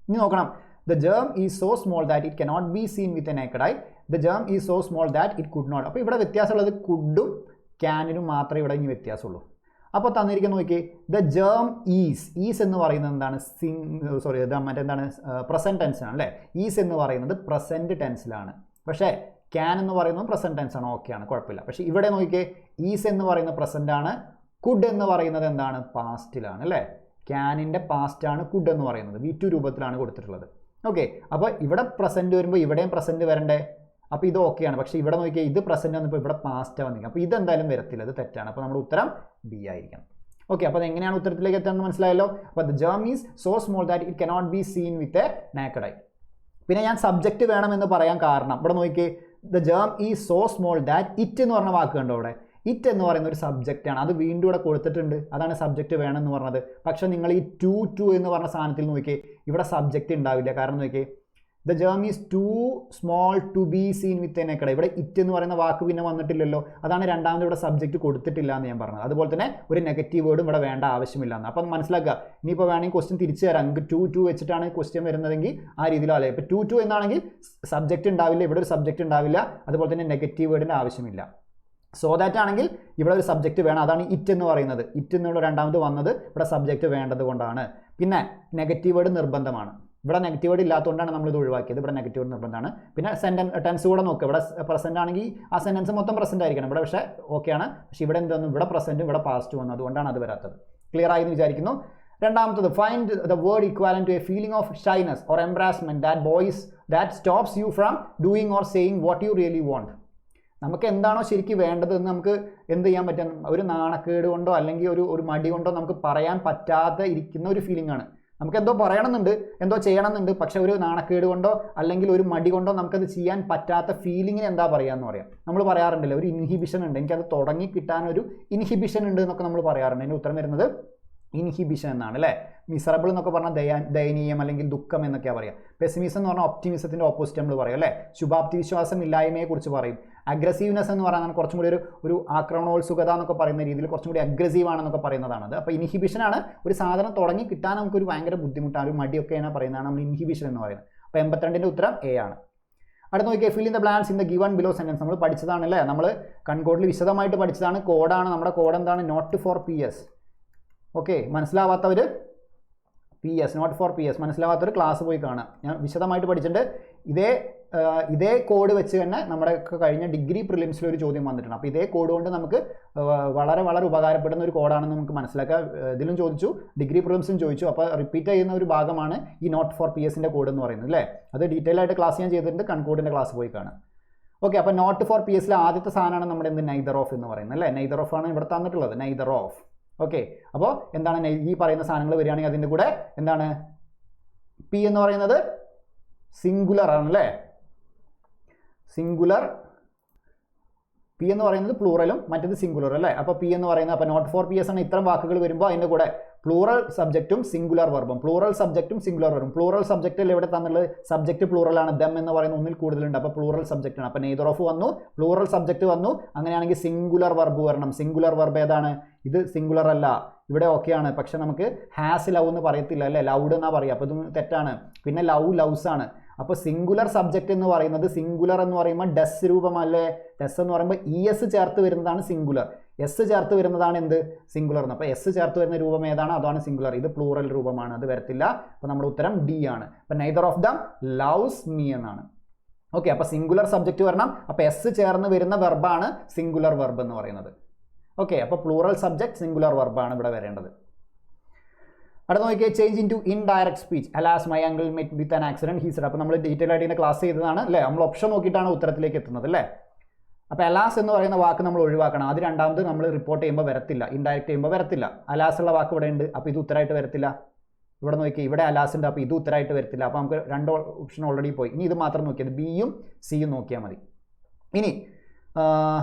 ഇനി നോക്കണം, the germ is so small that it cannot be seen with a naked eye, the germ is so small that it could not. അപ്പോൾ ഇവിടെ വ്യത്യാസമുള്ളത് കുഡും ക്യാനിനും മാത്രമേ ഇവിടെ ഇനി വ്യത്യാസമുള്ളൂ. അപ്പോൾ തന്നിരിക്കുന്ന നോക്കി, ദ ജേം ഈസ് എന്ന് പറയുന്നത് എന്താണ്? മറ്റെന്താണ്? പ്രസൻറ്റ് ടെൻസിലാണ് അല്ലേ. ഈസ് എന്ന് പറയുന്നത് പ്രസൻറ്റ് ടെൻസിലാണ്. പക്ഷേ ക്യാൻ എന്ന് പറയുന്നത് പ്രസൻറ്റ് ടെൻസ് ആണ്, ഓക്കെയാണ്, കുഴപ്പമില്ല. പക്ഷേ ഇവിടെ നോക്കിയേ, ഈസ് എന്ന് പറയുന്നത് പ്രസൻ്റ് ആണ്, കുഡ് എന്ന് പറയുന്നത് എന്താണ്? പാസ്റ്റിലാണ് അല്ലേ. ക്യാനിൻ്റെ പാസ്റ്റാണ് കുഡ് എന്ന് പറയുന്നത്, V2 രൂപത്തിലാണ് കൊടുത്തിട്ടുള്ളത്. ഓക്കെ, അപ്പോൾ ഇവിടെ പ്രസൻറ്റ് വരുമ്പോൾ ഇവിടെയും പ്രസൻറ്റ് വരണ്ടേ? അപ്പോൾ ഇത് ഓക്കെയാണ്. പക്ഷേ ഇവിടെ നോക്കിയാൽ ഇത് പ്രസൻറ്റ് വന്നപ്പോൾ ഇവിടെ പാസ്റ്റ് വന്നിരിക്കും. അപ്പോൾ ഇതെന്തായാലും വരത്തില്ല, ഇത് തെറ്റാണ്. അപ്പോൾ നമ്മുടെ ഉത്തരം ബി ആയിരിക്കണം. ഓക്കെ, അപ്പോൾ അതെങ്ങനെയാണ് ഉത്തരത്തിലേക്ക് എത്താമെന്ന് മനസ്സിലായല്ലോ. അപ്പോൾ the germ is so small that it cannot be seen with a naked I. പിന്നെ ഞാൻ സബ്ജക്റ്റ് വേണമെന്ന് പറയാൻ കാരണം, ഇവിടെ നോക്കിയേ, the germ is so small that it എന്ന് പറഞ്ഞ വാക്ക് കണ്ടോ അവിടെ. ഇറ്റ് എന്ന് പറയുന്ന ഒരു സബ്ജക്റ്റാണ്, അത് വീണ്ടും ഇവിടെ കൊടുത്തിട്ടുണ്ട്, അതാണ് സബ്ജക്റ്റ് വേണമെന്ന് പറഞ്ഞത്. പക്ഷേ നിങ്ങൾ ഈ ടു എന്ന് പറഞ്ഞ സാധനത്തിൽ നോക്കിയേ, ഇവിടെ സബ്ജക്റ്റ് ഉണ്ടാവില്ല. കാരണം നോക്കിയേ, the germ is too small to be seen with a naked eye. ഇവിടെ ഇറ്റ് എന്ന് പറയുന്ന വാക്ക് പിന്നെ വന്നിട്ടില്ലല്ലോ, അതാണ് രണ്ടാമത് ഇവിടെ സബ്ജക്റ്റ് കൊടുത്തിട്ടില്ല എന്ന് ഞാൻ പറഞ്ഞത്. അതുപോലെ തന്നെ ഒരു നെഗറ്റീവ് വേർഡും ഇവിടെ വേണ്ട ആവശ്യമില്ല എന്ന്. അപ്പം മനസ്സിലാക്കുക, ഇനിയിപ്പോൾ വേണമെങ്കിൽ ക്വസ്റ്റ്യൻ തിരിച്ചു തരാം. ടു വെച്ചിട്ടാണ് ക്വസ്റ്റ്യൻ വരുന്നതെങ്കിൽ ആ രീതിയിലോ അല്ലേ. ഇപ്പോൾ ടു എന്നാണെങ്കിൽ സബ്ജക്റ്റ് ഉണ്ടാവില്ല, ഇവിടെ ഒരു സബ്ജക്റ്റ് ഉണ്ടാവില്ല, അതുപോലെ തന്നെ നെഗറ്റീവ് വേർഡിൻ്റെ ആവശ്യമില്ല. സോ ദാറ്റ് ആണെങ്കിൽ ഇവിടെ ഒരു സബ്ജക്റ്റ് വേണം, അതാണ് ഇറ്റ് എന്ന് പറയുന്നത്. ഇറ്റ് എന്നുള്ള രണ്ടാമത് വന്നത് ഇവിടെ സബ്ജക്റ്റ് വേണ്ടത് കൊണ്ടാണ്. പിന്നെ നെഗറ്റീവ് വേർഡ് നിർബന്ധമാണ്, ഇവിടെ നെഗറ്റീവ് വേർഡ് ഇല്ലാത്തതുകൊണ്ടാണ് നമ്മളിത് ഒഴിവാക്കിയത്. ഇവിടെ നെഗറ്റീവ് വേർഡ് നിർബന്ധമാണ്. പിന്നെ ടെൻസ് കൂടെ നോക്കുക, ഇവിടെ പ്രസൻറ്റ് ആണെങ്കിൽ ആ സെൻറ്റൻസ് മൊത്തം പ്രസൻറ്റ് ആയിരിക്കണം. ഇവിടെ പക്ഷേ ഓക്കെയാണ്, പക്ഷേ ഇവിടെ എന്തൊന്നും ഇവിടെ പ്രസൻറ്റ് ഇവിടെ പാസ്റ്റ് വന്നു, അതുകൊണ്ടാണ് അത് വരാത്തത്. ക്ലിയർ ആയി എന്ന് വിചാരിക്കുന്നു. രണ്ടാമത്തത്, find the word equivalent to a feeling of shyness or embarrassment that stops you from doing or saying what you really want. നമുക്ക് എന്താണോ ശരിക്കും വേണ്ടതെന്ന് നമുക്ക് എന്ത് ചെയ്യാൻ പറ്റും? ഒരു നാണക്കേട് കൊണ്ടോ അല്ലെങ്കിൽ ഒരു മടി കൊണ്ടോ നമുക്ക് പറയാൻ പറ്റാതെ ഇരിക്കുന്ന ഒരു ഫീലിംഗ് ആണ്. നമുക്ക് എന്തോ പറയണമെന്നുണ്ട്, എന്തോ ചെയ്യണമെന്നുണ്ട്, പക്ഷെ ഒരു നാണക്കേട് കൊണ്ടോ അല്ലെങ്കിൽ ഒരു മടി കൊണ്ടോ നമുക്കത് ചെയ്യാൻ പറ്റാത്ത ഫീലിങ്ങിന് എന്താ പറയാമെന്ന് പറയാം. നമ്മൾ പറയാറുണ്ടല്ലോ, ഒരു ഇൻഹിബിഷൻ ഉണ്ട്, എനിക്കത് തുടങ്ങി കിട്ടാനൊരു ഇൻഹിബിഷൻ ഉണ്ട് എന്നൊക്കെ നമ്മൾ പറയാറുണ്ട്. അതിൻ്റെ ഉത്തരം വരുന്നത് ഇൻഹിബിഷൻ എന്നാണ് അല്ലേ. മിസറബിൾ എന്നൊക്കെ പറഞ്ഞാൽ ദയനീയം അല്ലെങ്കിൽ ദുഃഖം എന്നൊക്കെയാണ് പറയുക. പെസിമിസം എന്ന് പറഞ്ഞാൽ ഒപ്റ്റിമിസത്തിൻ്റെ ഓപ്പോസിറ്റ് നമ്മൾ പറയും അല്ലേ. ശുഭാപ്തി വിശ്വാസം ഇല്ലായ്മയെക്കുറിച്ച് പറയും. അഗ്രസീവ്നെസ് എന്ന് പറയുന്നത് കുറച്ചും കൂടി ഒരു ആക്രമണോത്സുകത എന്നൊക്കെ പറയുന്ന രീതിയിൽ കുറച്ചും കൂടി അഗ്രസീവ് ആണെന്നൊക്കെ പറയുന്നതാണത്. അപ്പോൾ ഇൻഹിബിഷനാണ് ഒരു സാധനം തുടങ്ങി കിട്ടാൻ നമുക്കൊരു ഭയങ്കര ബുദ്ധിമുട്ടാണ്, ഒരു മടിയൊക്കെയാണ് പറയുന്നതാണ് നമ്മൾ ഇൻഹിബിഷൻ എന്ന് പറയുന്നത്. അപ്പോൾ 82ൻ്റെ ഉത്തരം എ ആണ്. അടുത്ത് നോക്കിയാൽ fill in the blanks in the given below sentence. നമ്മൾ പഠിച്ചതാണല്ലേ, നമ്മൾ കൺകോഡിൽ വിശദമായിട്ട് പഠിച്ചതാണ്. കോഡാണ് നമ്മുടെ കോഡ് എന്താണ്? Note for PS. ഓക്കെ, മനസ്സിലാവാത്തവർ PS, നോട്ട് ഫോർ PS, മനസ്സിലാവാത്തവർ ക്ലാസ് പോയി കാണാം. ഞാൻ വിശദമായിട്ട് പഠിച്ചിട്ടുണ്ട്. ഇതേ കോഡ് വെച്ച് തന്നെ നമ്മുടെ കഴിഞ്ഞ ഡിഗ്രി പ്രിലിംസിൽ ഒരു ചോദ്യം വന്നിട്ടുണ്ട്. അപ്പോൾ ഇതേ കോഡ് കൊണ്ട് നമുക്ക് വളരെ വളരെ ഉപകാരപ്പെടുന്ന ഒരു കോഡാണെന്ന് നമുക്ക് മനസ്സിലാക്കാം. ഇതിലും ചോദിച്ചു, ഡിഗ്രി പ്രിലിംസിലും ചോദിച്ചു. അപ്പോൾ റിപ്പീറ്റ് ചെയ്യുന്ന ഒരു ഭാഗമാണ് ഈ നോട്ട് ഫോർ PSൻ്റെ കോഡ് എന്ന് പറയുന്നത് അല്ലേ. അത് ഡീറ്റെയിൽ ആയിട്ട് ക്ലാസ് ഞാൻ ചെയ്തിട്ടുണ്ട്, കൺകോഡിൻ്റെ ക്ലാസ് പോയി കാണാം. ഓക്കെ, അപ്പോൾ നോട്ട് ഫോർ PSലെ ആദ്യത്തെ സാധനമാണ് നമ്മുടെ നെയ്തർ ഓഫ് എന്ന് പറയുന്നത് അല്ലേ. നെയ്തർ ഓഫ് ആണ് ഇവിടെ തന്നിട്ടുള്ളത്, നെയ്തർ ഓഫ്. ഓക്കെ, അപ്പോൾ എന്താണ് ഈ പറയുന്ന സാധനങ്ങൾ വരികയാണെങ്കിൽ അതിൻ്റെ കൂടെ എന്താണ്? P എന്ന് പറയുന്നത് സിംഗുലർ ആണല്ലേ, സിംഗുലർ. P എന്ന് പറയുന്നത് പ്ലൂറലും മറ്റേത് സിംഗുലർ അല്ലേ. അപ്പോൾ P എന്ന് പറയുന്നത്, അപ്പോൾ നോട്ട് ഫോർ PS ആണ്. ഇത്തരം വാക്കുകൾ വരുമ്പോൾ അതിൻ്റെ കൂടെ പ്ലൂറൽ സബ്ജക്റ്റും സിംഗുലർ വെർബും, പ്ലൂറൽ സബ്ജക്റ്റും സിംഗുലർ വെർബും. പ്ലൂറൽ സബ്ജക്റ്റിൽ എവിടെ തന്നുള്ളത്? സബ്ജക്റ്റ് പ്ലൂറലാണ്, ദം എന്ന് പറയുന്ന ഒന്നിൽ കൂടുതലുണ്ട്. അപ്പോൾ പ്ലൂറൽ സബ്ജക്റ്റാണ്. അപ്പോൾ നെയ്തർ ഓഫ് വന്നു, പ്ലൂറൽ സബ്ജക്റ്റ് വന്നു. അങ്ങനെയാണെങ്കിൽ സിംഗുലർ വെർബ് വരണം. സിംഗുലർ വെർബ് ഏതാണ്? ഇത് സിംഗുലർ അല്ല, ഇവിടെ ഓക്കെയാണ്. പക്ഷെ നമുക്ക് ഹാസ് ലവ് എന്ന് പറയത്തില്ല അല്ലേ, ലൗഡ് എന്നാ പറയുക. അപ്പോൾ ഇത് തെറ്റാണ്. പിന്നെ ലവ്സ് ആണ്. അപ്പോൾ സിംഗുലർ സബ്ജക്റ്റ് എന്ന് പറയുന്നത്, സിംഗുലർ എന്ന് പറയുമ്പോൾ ഡസ് രൂപമല്ലേ. ഡസ് എന്ന് പറയുമ്പോൾ ES ചേർത്ത് വരുന്നതാണ് സിംഗുലർ, S ചേർത്ത് വരുന്നതാണ് എന്ത്? സിംഗുലർ എന്ന്. അപ്പോൾ S ചേർത്ത് വരുന്ന രൂപം ഏതാണ്? അതാണ് സിംഗുലർ. ഇത് പ്ലൂറൽ രൂപമാണ്, അത് വരത്തില്ല. അപ്പോൾ നമ്മുടെ ഉത്തരം D ആണ്. അപ്പോൾ neither of them loves me എന്നാണ്. ഓക്കെ, അപ്പോൾ സിംഗുലർ സബ്ജക്റ്റ് വരണം. അപ്പോൾ എസ് ചേർന്ന് വരുന്ന വെർബാണ് സിംഗുലർ വെർബ് എന്ന് പറയുന്നത്. ഓക്കെ, അപ്പോൾ പ്ലൂറൽ സബ്ജക്റ്റ് സിംഗുലർ വെർബാണ് ഇവിടെ വരേണ്ടത്. അടുത്ത നോക്കിയാൽ change into indirect speech. Alas my uncle met with an accident he said. അപ്പോൾ നമ്മൾ ഡീറ്റെയിൽ ആയിട്ട് ഇതിൻ്റെ ക്ലാസ് ചെയ്തതാണ് അല്ലേ. നമ്മൾ ഓപ്ഷൻ നോക്കിയിട്ടാണ് ഉത്തരത്തിലേക്ക് എത്തുന്നത് അല്ലേ. അപ്പോൾ അലാസ് എന്ന് പറയുന്ന വാക്ക് നമ്മൾ ഒഴിവാക്കണം. അത് രണ്ടാമത് നമ്മൾ റിപ്പോർട്ട് ചെയ്യുമ്പോൾ വരത്തില്ല, ഇൻഡയറക്റ്റ് ചെയ്യുമ്പോൾ വരത്തില്ല. അലാസ് ഉള്ള വാക്ക് ഇവിടെ ഉണ്ട്, അപ്പോൾ ഇത് ഉത്തരമായിട്ട് വരത്തില്ല. ഇവിടെ നോക്കി, ഇവിടെ അലാസ് ഉണ്ട്, അപ്പോൾ ഇത് ഉത്തരമായിട്ട് വരത്തില്ല. അപ്പോൾ നമുക്ക് രണ്ട് ഓപ്ഷൻ ഓൾറെഡി പോയി. ഇനി ഇത് മാത്രം നോക്കിയത് ബിയും സിയും നോക്കിയാൽ മതി. ഇനി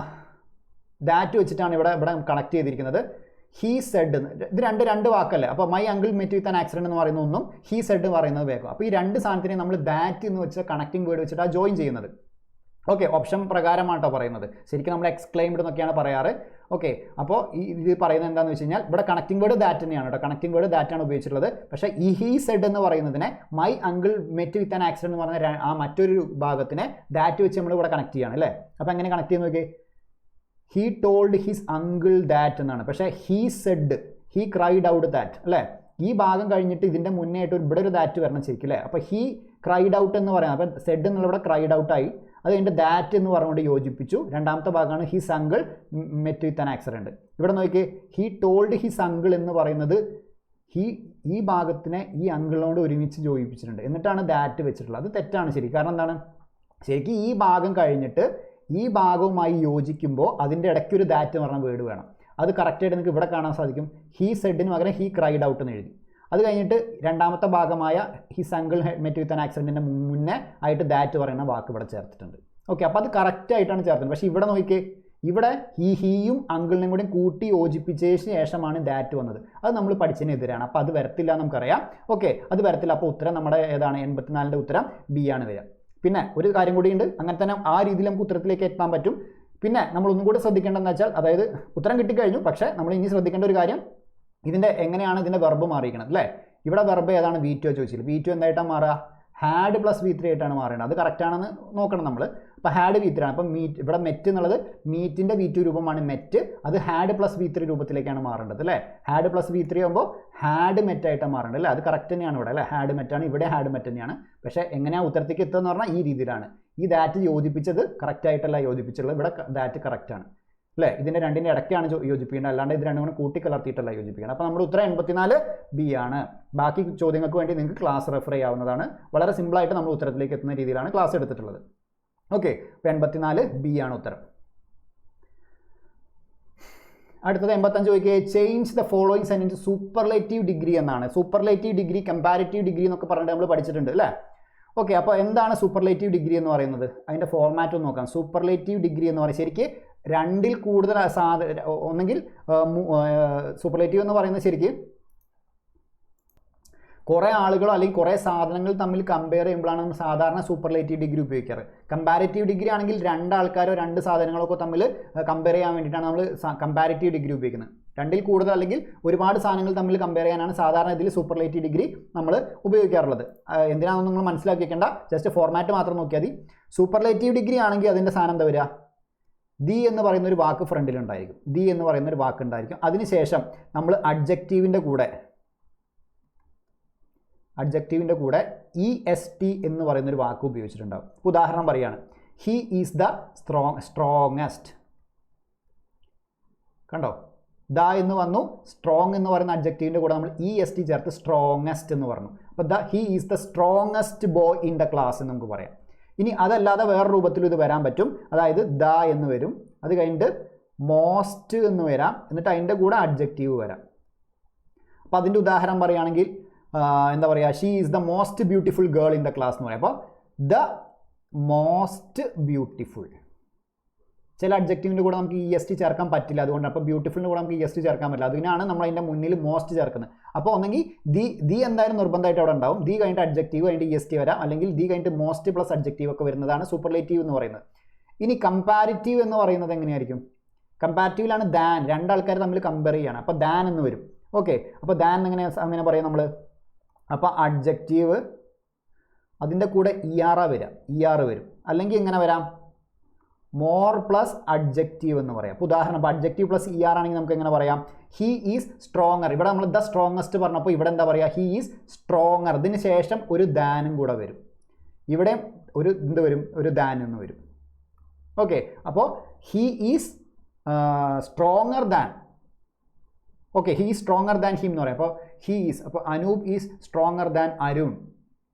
ദാറ്റ് വെച്ചിട്ടാണ് ഇവിടെ കണക്ട് ചെയ്തിരിക്കുന്നത്. ഹീ സെഡ്, ഇത് രണ്ട് വാക്കല്ലേ. അപ്പോൾ my uncle met with an accident എന്ന് പറയുന്ന ഒന്നും ഹീ സെഡ് പറയുന്നത് വേഗം. അപ്പോൾ ഈ രണ്ട് സാധനത്തിനെ നമ്മൾ ദാറ്റ് എന്ന് വെച്ച കണക്റ്റിംഗ് വേർഡ് വെച്ചിട്ടാണ് ജോയിൻ ചെയ്യുന്നത്. ഓക്കെ, ഓപ്ഷൻ പ്രകാരമാണ് കേട്ടോ പറയുന്നത്. ശരിക്കും നമ്മൾ എക്സ്ക്ലെയിംഡ് എന്നൊക്കെയാണ് പറയാറ്. ഓക്കെ, അപ്പോൾ ഇത് പറയുന്നത് എന്താണെന്ന് വെച്ച് കഴിഞ്ഞാൽ ഇവിടെ കണക്റ്റിംഗ് വേർഡ് ദാറ്റ് തന്നെയാണ് കേട്ടോ. കണക്റ്റിംഗ് വേർഡ് ദാറ്റാണ് ഉപയോഗിച്ചിട്ടുള്ളത്. പക്ഷേ ഈ ഹീ സെഡ് എന്ന് പറയുന്നതിനെ my uncle met with an accident എന്ന് പറഞ്ഞ ആ മറ്റൊരു ഭാഗത്തിനെ ദാറ്റ് വെച്ച് നമ്മൾ ഇവിടെ കണക്ട് ചെയ്യാണ് അല്ലേ. അപ്പോൾ എങ്ങനെ കണക്ട് ചെയ്യുന്ന നോക്കി, he told his uncle that എന്നാണ്. പക്ഷേ he said, he cried out that അല്ലേ. ഈ ഭാഗം കഴിഞ്ഞിട്ട് ഇതിൻ്റെ മുന്നേ ആയിട്ട് ഇവിടെ ഒരു ദാറ്റ് വരണം ശരിക്കും അല്ലേ. അപ്പോൾ ഹീ ക്രൈഡ് ഔട്ട് എന്ന് പറയാം. അപ്പോൾ സെഡ് എന്നുള്ളവിടെ ക്രൈഡ് ഔട്ടായി. അത് കഴിഞ്ഞിട്ട് ദാറ്റ് എന്ന് പറഞ്ഞുകൊണ്ട് യോജിപ്പിച്ചു. രണ്ടാമത്തെ ഭാഗമാണ് his uncle met with an accident. ഇവിടെ നോക്കി, ഹീ ടോൾഡ് ഹിസ് അങ്കിൾ എന്ന് പറയുന്നത് ഈ ഭാഗത്തിനെ ഈ അങ്കിളിനോട് ഒരുമിച്ച് യോജിപ്പിച്ചിട്ടുണ്ട്, എന്നിട്ടാണ് ദാറ്റ് വെച്ചിട്ടുള്ളത്. അത് തെറ്റാണ് ശരി. കാരണം എന്താണ്, ശരിക്കും ഈ ഭാഗം കഴിഞ്ഞിട്ട് ഈ ഭാഗവുമായി യോജിക്കുമ്പോൾ അതിൻ്റെ ഇടയ്ക്കൊരു ദാറ്റ് എന്ന് പറഞ്ഞ വേർഡ് വേണം. അത് കറക്റ്റായിട്ട് നിങ്ങൾക്ക് ഇവിടെ കാണാൻ സാധിക്കും. ഹീ സെഡിന് പകരം ഹീ ക്രൈഡ് ഔട്ട് എന്ന് എഴുതി. അത് കഴിഞ്ഞിട്ട് രണ്ടാമത്തെ ഭാഗമായ his uncle met with an ആക്സിഡൻറ്റിൻ്റെ മുന്നേ ആയിട്ട് ദാറ്റ് പറയുന്ന വാക്ക് ഇവിടെ ചേർത്തിട്ടുണ്ട്. ഓക്കെ, അപ്പോൾ അത് കറക്റ്റായിട്ടാണ് ചേർത്തത്. പക്ഷേ ഇവിടെ നോക്കിയേ, ഇവിടെ ഹീയും അങ്കിളിനെയും കൂടി കൂട്ടി യോജിപ്പിച്ചതിന് ശേഷമാണ് ദാറ്റ് വന്നത്. അത് നമ്മൾ പഠിച്ചതിനെതിരാണ്. അപ്പോൾ അത് വരത്തില്ല നമുക്കറിയാം. ഓക്കെ, അത് വരത്തില്ല. അപ്പോൾ ഉത്തരം നമ്മുടെ ഏതാണ്, 84ൻ്റെ ഉത്തരം ബി ആണ് വരിക. പിന്നെ ഒരു കാര്യം കൂടിയുണ്ട്, അങ്ങനെ തന്നെ ആ രീതിയിൽ നമുക്ക് ഉത്തരത്തിലേക്ക് എത്താൻ പറ്റും. പിന്നെ നമ്മൾ ഒന്നും കൂടി ശ്രദ്ധിക്കേണ്ടതെന്ന് വെച്ചാൽ, അതായത് ഉത്തരം കിട്ടിക്കഴിഞ്ഞു, പക്ഷേ നമ്മൾ ഇനി ശ്രദ്ധിക്കേണ്ട ഒരു കാര്യം, ഇതിൻ്റെ എങ്ങനെയാണ് ഇതിൻ്റെ വെർബ് മാറിയിരിക്കുന്നത് അല്ലേ. ഇവിടെ വെർബ് ഏതാണ്, V2 ചോദിച്ചില്ല. V2 എന്തായിട്ടാണ് മാറുക, ഹാഡ് പ്ലസ് V3 ആയിട്ടാണ് മാറേണ്ടത്. അത് കറക്റ്റാണെന്ന് നോക്കണം നമ്മൾ. അപ്പോൾ ഹാഡ് V3 ആണ്. അപ്പം മീറ്റ്, ഇവിടെ മെറ്റ് എന്നുള്ളത് മീറ്റിൻ്റെ V2 രൂപമാണ് മെറ്റ്. അത് ഹാഡ് പ്ലസ് V3 രൂപത്തിലേക്കാണ് മാറേണ്ടത് അല്ലേ. ഹാഡ് പ്ലസ് V3 ആകുമ്പോൾ ഹാഡ് മെറ്റ് ആയിട്ടാണ് മാറേണ്ടത് അല്ലേ. അത് കറക്റ്റ് തന്നെയാണ് ഇവിടെ അല്ലേ. ഹാഡ് മെറ്റാണ്, ഇവിടെ ഹാഡ് മെറ്റ് തന്നെയാണ്. പക്ഷേ എങ്ങനെയാണ് ഉത്തരത്തേക്ക് എത്തുക എന്ന് പറഞ്ഞാൽ ഈ രീതിയിലാണ്. ഈ ദാറ്റ് യോജിപ്പിച്ചത് കറക്റ്റായിട്ടല്ല യോജിപ്പിച്ചുള്ളത്. ഇവിടെ ദാറ്റ് കറക്റ്റാണ് അല്ലേ. ഇതിൻ്റെ രണ്ടിൻ്റെ ഇടയ്ക്കാണ് യോജിപ്പിക്കേണ്ടത്, അല്ലാണ്ട് ഇത് രണ്ടും കൂടെ കൂട്ടി കലർത്തിയിട്ടല്ല യോജിപ്പിക്കേണ്ടത്. അപ്പോൾ നമ്മുടെ ഉത്തരം 84 ബി ആണ്. ബാക്കി ചോദ്യങ്ങൾക്ക് വേണ്ടി നിങ്ങൾക്ക് ക്ലാസ് റെഫർ ചെയ്യാവുന്നതാണ്. വളരെ സിമ്പിളായിട്ട് നമ്മൾ ഉത്തരത്തിലേക്ക് എത്തുന്ന രീതിയിലാണ് ക്ലാസ് എടുത്തിട്ടുള്ളത്. ഓക്കെ, അപ്പോൾ 84 ബി ആണ് ഉത്തരം. അടുത്തത് 85 ചോദിക്കുക, change the following sentence superlative degree എന്നാണ്. സൂപ്പർലേറ്റീവ് ഡിഗ്രി, കമ്പാരിറ്റീവ് ഡിഗ്രി എന്നൊക്കെ പറഞ്ഞിട്ട് നമ്മൾ പഠിച്ചിട്ടുണ്ട് അല്ലേ. ഓക്കെ, അപ്പോൾ എന്താണ് സൂപ്പർലേറ്റീവ് ഡിഗ്രി എന്ന് പറയുന്നത്, അതിൻ്റെ ഫോർമാറ്റ് ഒന്ന് നോക്കാം. സൂപ്പർലേറ്റീവ് ഡിഗ്രി എന്ന് പറയുന്നത് ശരിക്ക് രണ്ടിൽ കൂടുതൽ ഒന്നെങ്കിൽ സൂപ്പർലേറ്റീവ് എന്ന് പറയുന്നത് ശരിക്ക് കുറേ ആളുകളോ അല്ലെങ്കിൽ കുറേ സാധനങ്ങൾ തമ്മിൽ കമ്പയർ ചെയ്യുമ്പോഴാണ് നമ്മൾ സാധാരണ സൂപ്പർലേറ്റീവ് ഡിഗ്രി ഉപയോഗിക്കാറ്. കമ്പാരിറ്റീവ് ഡിഗ്രി ആണെങ്കിൽ രണ്ടാൾക്കാരോ രണ്ട് സാധനങ്ങളൊക്കെ തമ്മിൽ കമ്പയർ ചെയ്യാൻ വേണ്ടിയിട്ടാണ് നമ്മൾ കമ്പാരിറ്റീവ് ഡിഗ്രി ഉപയോഗിക്കുന്നത്. രണ്ടിൽ കൂടുതൽ അല്ലെങ്കിൽ ഒരുപാട് സാധനങ്ങൾ തമ്മിൽ കമ്പയർ ചെയ്യാനാണ് സാധാരണ ഇതിൽ സൂപ്പർലേറ്റീവ് ഡിഗ്രി നമ്മൾ ഉപയോഗിക്കാറുള്ളത്. എന്തിനാണെന്ന് നിങ്ങൾ മനസ്സിലാക്കി വെക്കേണ്ട, ജസ്റ്റ് ഫോർമാറ്റ് മാത്രം നോക്കിയാൽ മതി. സൂപ്പർലേറ്റീവ് ഡിഗ്രി ആണെങ്കിൽ അതിൻ്റെ സാധനം എന്താ വരിക, ദി എന്ന് പറയുന്ന ഒരു വാക്ക് ഫ്രണ്ടിലുണ്ടായിരിക്കും. ദി എന്ന് പറയുന്ന ഒരു വാക്ക് ഉണ്ടായിരിക്കും. അതിനുശേഷം നമ്മൾ അഡ്ജക്റ്റീവിൻ്റെ കൂടെ EST എന്ന് പറയുന്നൊരു വാക്ക് ഉപയോഗിച്ചിട്ടുണ്ടാകും. ഉദാഹരണം പറയുകയാണ്, ഹീ ഈസ് ദ സ്ട്രോങ്ങസ്റ്റ്. കണ്ടോ, ദ എന്ന് വന്നു, സ്ട്രോങ് എന്ന് പറയുന്ന അഡ്ജക്റ്റീവിൻ്റെ കൂടെ നമ്മൾ EST ചേർത്ത് സ്ട്രോങ്ങസ്റ്റ് എന്ന് പറഞ്ഞു. അപ്പോൾ he is the strongest boy in the class എന്ന് നമുക്ക് പറയാം. ഇനി അതല്ലാതെ വേറെ രൂപത്തിലും ഇത് വരാൻ പറ്റും. അതായത് ദ എന്ന് വരും, അത് കഴിഞ്ഞിട്ട് മോസ്റ്റ് എന്ന് വരാം, എന്നിട്ട് അതിൻ്റെ കൂടെ അഡ്ജക്റ്റീവ് വരാം. അപ്പോൾ അതിൻ്റെ ഉദാഹരണം പറയുകയാണെങ്കിൽ എന്താ പറയുക, she is the most beautiful girl in the class എന്ന് പറയാം. അപ്പോൾ ദ മോസ്റ്റ് ബ്യൂട്ടിഫുൾ. ചില അഡ്ജക്റ്റീവിൻ്റെ കൂടെ നമുക്ക് EST ചേർക്കാൻ പറ്റില്ല, അതുകൊണ്ട് അപ്പോൾ ബ്യൂട്ടിഫുളിൻ്റെ കൂടെ നമുക്ക് EST ചേർക്കാൻ പറ്റില്ല. അതിനാണ് നമ്മൾ അതിൻ്റെ മുന്നിൽ മോസ്റ്റ് ചേർക്കുന്നത്. അപ്പോൾ ഒന്നെങ്കിൽ ദി എന്തായാലും നിർബന്ധമായിട്ട് അവിടെ ഉണ്ടാവും. ദി കഴിഞ്ഞിട്ട് അഡ്ജക്റ്റീവ് കഴിഞ്ഞിട്ട് EST വരാം, അല്ലെങ്കിൽ ദി കഴിഞ്ഞിട്ട് മോസ്റ്റ് പ്ലസ് അഡ്ജക്റ്റീവ് ഒക്കെ വരുന്നതാണ് സൂപ്പർലേറ്റീവ് എന്ന് പറയുന്നത്. ഇനി കമ്പാരിറ്റീവ് എന്ന് പറയുന്നത് എങ്ങനെയായിരിക്കും, കമ്പാരിറ്റീവിലാണ് ദാൻ, രണ്ടാൾക്കാർ തമ്മിൽ കമ്പയർ ചെയ്യാണ്. അപ്പോൾ ദാൻ എന്ന് വരും. ഓക്കെ, അപ്പോൾ ദാൻ അങ്ങനെ പറയാം നമ്മൾ. അപ്പോൾ അഡ്ജക്റ്റീവ് അതിൻ്റെ കൂടെ ER വരും, അല്ലെങ്കിൽ എങ്ങനെ വരാം, മോർ പ്ലസ് അഡ്ജക്റ്റീവ് എന്ന് പറയാം. അപ്പോൾ ഉദാഹരണം, അപ്പോൾ അഡ്ജക്റ്റീവ് പ്ലസ് ER ആണെങ്കിൽ നമുക്ക് എങ്ങനെ പറയാം, ഹീ ഈസ് സ്ട്രോങ്ങർ. ഇവിടെ നമ്മൾ ദ സ്ട്രോങ്ങസ്റ്റ് പറഞ്ഞപ്പോൾ ഇവിടെ എന്താ പറയുക, ഹീ ഈസ് സ്ട്രോങ്ങർ. ഇതിന് ശേഷം ഒരു ദാനും കൂടെ വരും. ഇവിടെ ഒരു എന്ത് വരും, ഒരു ദാൻ എന്ന് വരും. ഓക്കെ, അപ്പോൾ he is stronger than. Okay, he is stronger than him എന്ന് പറയാം. അപ്പോൾ ഹീ ഈസ്, അപ്പോൾ Anoop is stronger than Arun,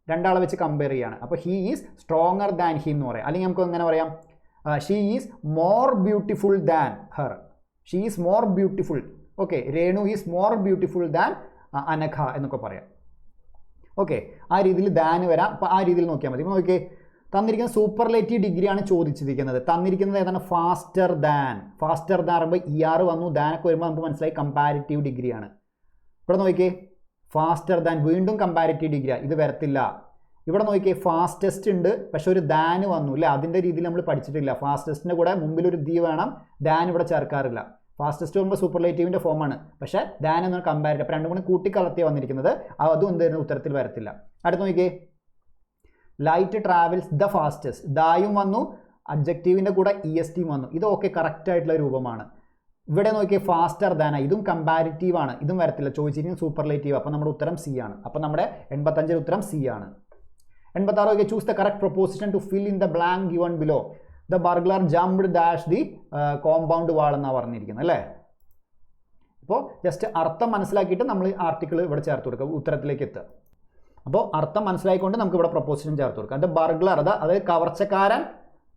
രണ്ടാളെ വെച്ച് കമ്പയർ ചെയ്യാണ്. അപ്പോൾ he is stronger than him എന്ന് പറയാം. അല്ലെങ്കിൽ നമുക്ക് എങ്ങനെ പറയാം, she is more beautiful than her. She is more beautiful. Okay, Renu is more beautiful than Anagha എന്നൊക്കെ പറയാം. ഓക്കെ, ആ രീതിയിൽ ദാൻ വരാം. അപ്പോൾ ആ രീതിയിൽ നോക്കിയാൽ മതി. ഇപ്പോൾ നോക്കിയേ, തന്നിരിക്കുന്ന സൂപ്പർലേറ്റീവ് ഡിഗ്രിയാണ് ചോദിച്ചിരിക്കുന്നത്. തന്നിരിക്കുന്നത് ഏതാണ്, ഫാസ്റ്റർ ദാൻ. ഫാസ്റ്റർ ദാൻ പറയുമ്പോൾ ER വന്നു, ദാനൊക്കെ വരുമ്പോൾ നമുക്ക് മനസ്സിലായി കമ്പാരിറ്റീവ് ഡിഗ്രിയാണ്. ഇവിടെ നോക്കിയേ, ഫാസ്റ്റർ ദാൻ, വീണ്ടും കമ്പാരിറ്റീവ് ഡിഗ്രിയാണ്, ഇത് വരത്തില്ല. ഇവിടെ നോക്കിയേ, ഫാസ്റ്റസ്റ്റ് ഉണ്ട്, പക്ഷെ ഒരു ദാൻ വന്നു അല്ലേ, അതിൻ്റെ രീതിയിൽ നമ്മൾ പഠിച്ചിട്ടില്ല. ഫാസ്റ്റസ്റ്റിൻ്റെ കൂടെ മുമ്പിലൊരു ദി വേണം, ദാൻ ഇവിടെ ചേർക്കാറില്ല. ഫാസ്റ്റസ്റ്റ് വരുമ്പോൾ സൂപ്പർലേറ്റീവിൻ്റെ ഫോമാണ്, പക്ഷേ ദാൻ എന്നൊരു കമ്പാരിറ്റീവ്. അപ്പോൾ രണ്ടും കൂടി കൂട്ടിക്കലർത്തിയാണ് വന്നിരിക്കുന്നത്, അതും എന്തായിരുന്നു ഉത്തരത്തിൽ വരത്തില്ല. അടുത്ത് നോക്കിയേ, ലൈറ്റ് ട്രാവൽസ് ദ ഫാസ്റ്റസ്റ്റ്, ദായും വന്നു, അഡ്ജക്റ്റീവിൻ്റെ കൂടെ EST വന്നു, ഇതൊക്കെ കറക്റ്റായിട്ടുള്ള രൂപമാണ്. ഇവിടെ നോക്കിയാൽ ഫാസ്റ്റർ ദാൻ, ഇതും കമ്പാരിറ്റീവ് ആണ്, ഇതും വരത്തില്ല, ചോദിച്ചിരിക്കുന്നത് സൂപ്പർലേറ്റീവ്. അപ്പോൾ നമ്മുടെ ഉത്തരം C ആണ്. അപ്പോൾ നമ്മുടെ 85 ഉത്തരം C ആണ്. 86 നോക്കിയാൽ choose the correct preposition to fill in the blank given below. The burglar jumped dash the compound wall എന്നാണ് പറഞ്ഞിരിക്കുന്നത് അല്ലേ. അപ്പോൾ ജസ്റ്റ് അർത്ഥം മനസ്സിലാക്കിയിട്ട് നമ്മൾ ആർട്ടിക്കിൾ ഇവിടെ ചേർത്ത് കൊടുക്കുക, ഉത്തരത്തിലേക്ക് എത്തുക. അപ്പോൾ അർത്ഥം മനസ്സിലാക്കിക്കൊണ്ട് നമുക്ക് ഇവിടെ പ്രൊപ്പോസിഷൻ ചേർത്ത് കൊടുക്കാം. അത് ബർഗ്ലർ, അതായത് കവർച്ചക്കാരൻ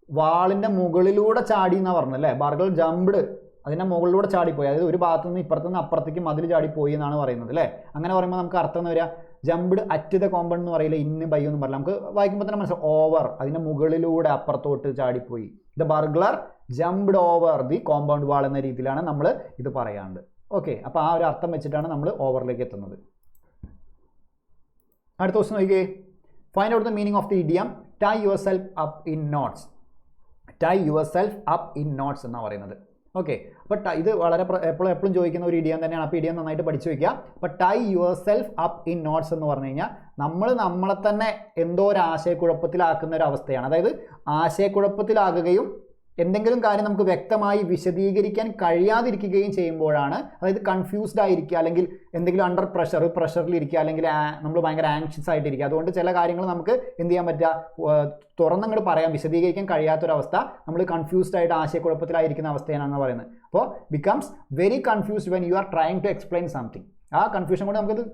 വാളിൻ്റെ മുകളിലൂടെ ചാടി എന്നാണ് പറഞ്ഞത് അല്ലേ. ബർഗ്ലർ ജംപ്ഡ്, അതിൻ്റെ മുകളിലൂടെ ചാടിപ്പോയി, അതായത് ഒരു ഭാഗത്തു നിന്ന് ഇപ്പുറത്തു നിന്ന് അപ്പുറത്തേക്ക് മതിൽ ചാടിപ്പോയി എന്നാണ് പറയുന്നത് അല്ലേ. അങ്ങനെ പറയുമ്പോൾ നമുക്ക് അർത്ഥം എന്ന് വരിക, ജംപ്ഡ് അറ്റ് ദ കോമ്പൗണ്ട് എന്ന് പറയില്ല, ഇന്ന് ബൈ എന്ന് പറയില്ല, നമുക്ക് വായിക്കുമ്പോൾ തന്നെ മനസ്സിലാവും, ഓവർ, അതിൻ്റെ മുകളിലൂടെ അപ്പുറത്തോട്ട് ചാടിപ്പോയി. The burglar jumped over the compound wall എന്ന രീതിയിലാണ് നമ്മൾ ഇത് പറയാണ്ട്. ഓക്കെ, അപ്പോൾ ആ ഒരു അർത്ഥം വെച്ചിട്ടാണ് നമ്മൾ ഓവറിലേക്ക് എത്തുന്നത്. അടുത്ത ക്വസ്റ്റ്യൻ നോക്കിയേ, find out the meaning of the idiom tie yourself up in knots. Tie yourself up in knots എന്നാണ് പറയുന്നത്. ഓക്കെ, അപ്പോൾ ഇത് വളരെ എപ്പോഴും ചോദിക്കുന്ന ഒരു ഇഡിയം തന്നെയാണ്. അപ്പോൾ ഇഡിയം നന്നായിട്ട് പഠിച്ചു വയ്ക്കുക. അപ്പോൾ tie yourself up in knots എന്ന് പറഞ്ഞു കഴിഞ്ഞാൽ നമ്മളെ തന്നെ എന്തോ ഒരു ആശയക്കുഴപ്പത്തിലാക്കുന്ന ഒരു അവസ്ഥയാണ്. അതായത് ആശയക്കുഴപ്പത്തിലാകുകയും എന്തെങ്കിലും കാര്യം നമുക്ക് വ്യക്തമായി വിശദീകരിക്കാൻ കഴിയാതിരിക്കുകയും ചെയ്യുമ്പോഴാണ്, അതായത് കൺഫ്യൂസ്ഡ് ആയിരിക്കുക, അല്ലെങ്കിൽ എന്തെങ്കിലും അണ്ടർ പ്രഷറിലിരിക്കുക, അല്ലെങ്കിൽ നമ്മൾ ഭയങ്കര ആങ്ഷ്യസ് ആയിട്ടിരിക്കുക. അതുകൊണ്ട് ചില കാര്യങ്ങൾ നമുക്ക് എന്ത് ചെയ്യാൻ പറ്റുക, തുറന്നങ്ങോട്ട് പറയാൻ, വിശദീകരിക്കാൻ കഴിയാത്തൊരവസ്ഥ, നമ്മൾ കൺഫ്യൂസ്ഡ് ആയിട്ട് ആശയക്കുഴപ്പത്തിലായിരിക്കുന്ന അവസ്ഥയാണ് പറയുന്നത്. അപ്പോൾ becomes very confused when you are trying to explain something. ആ കൺഫ്യൂഷൻ കൊണ്ട് നമുക്കത്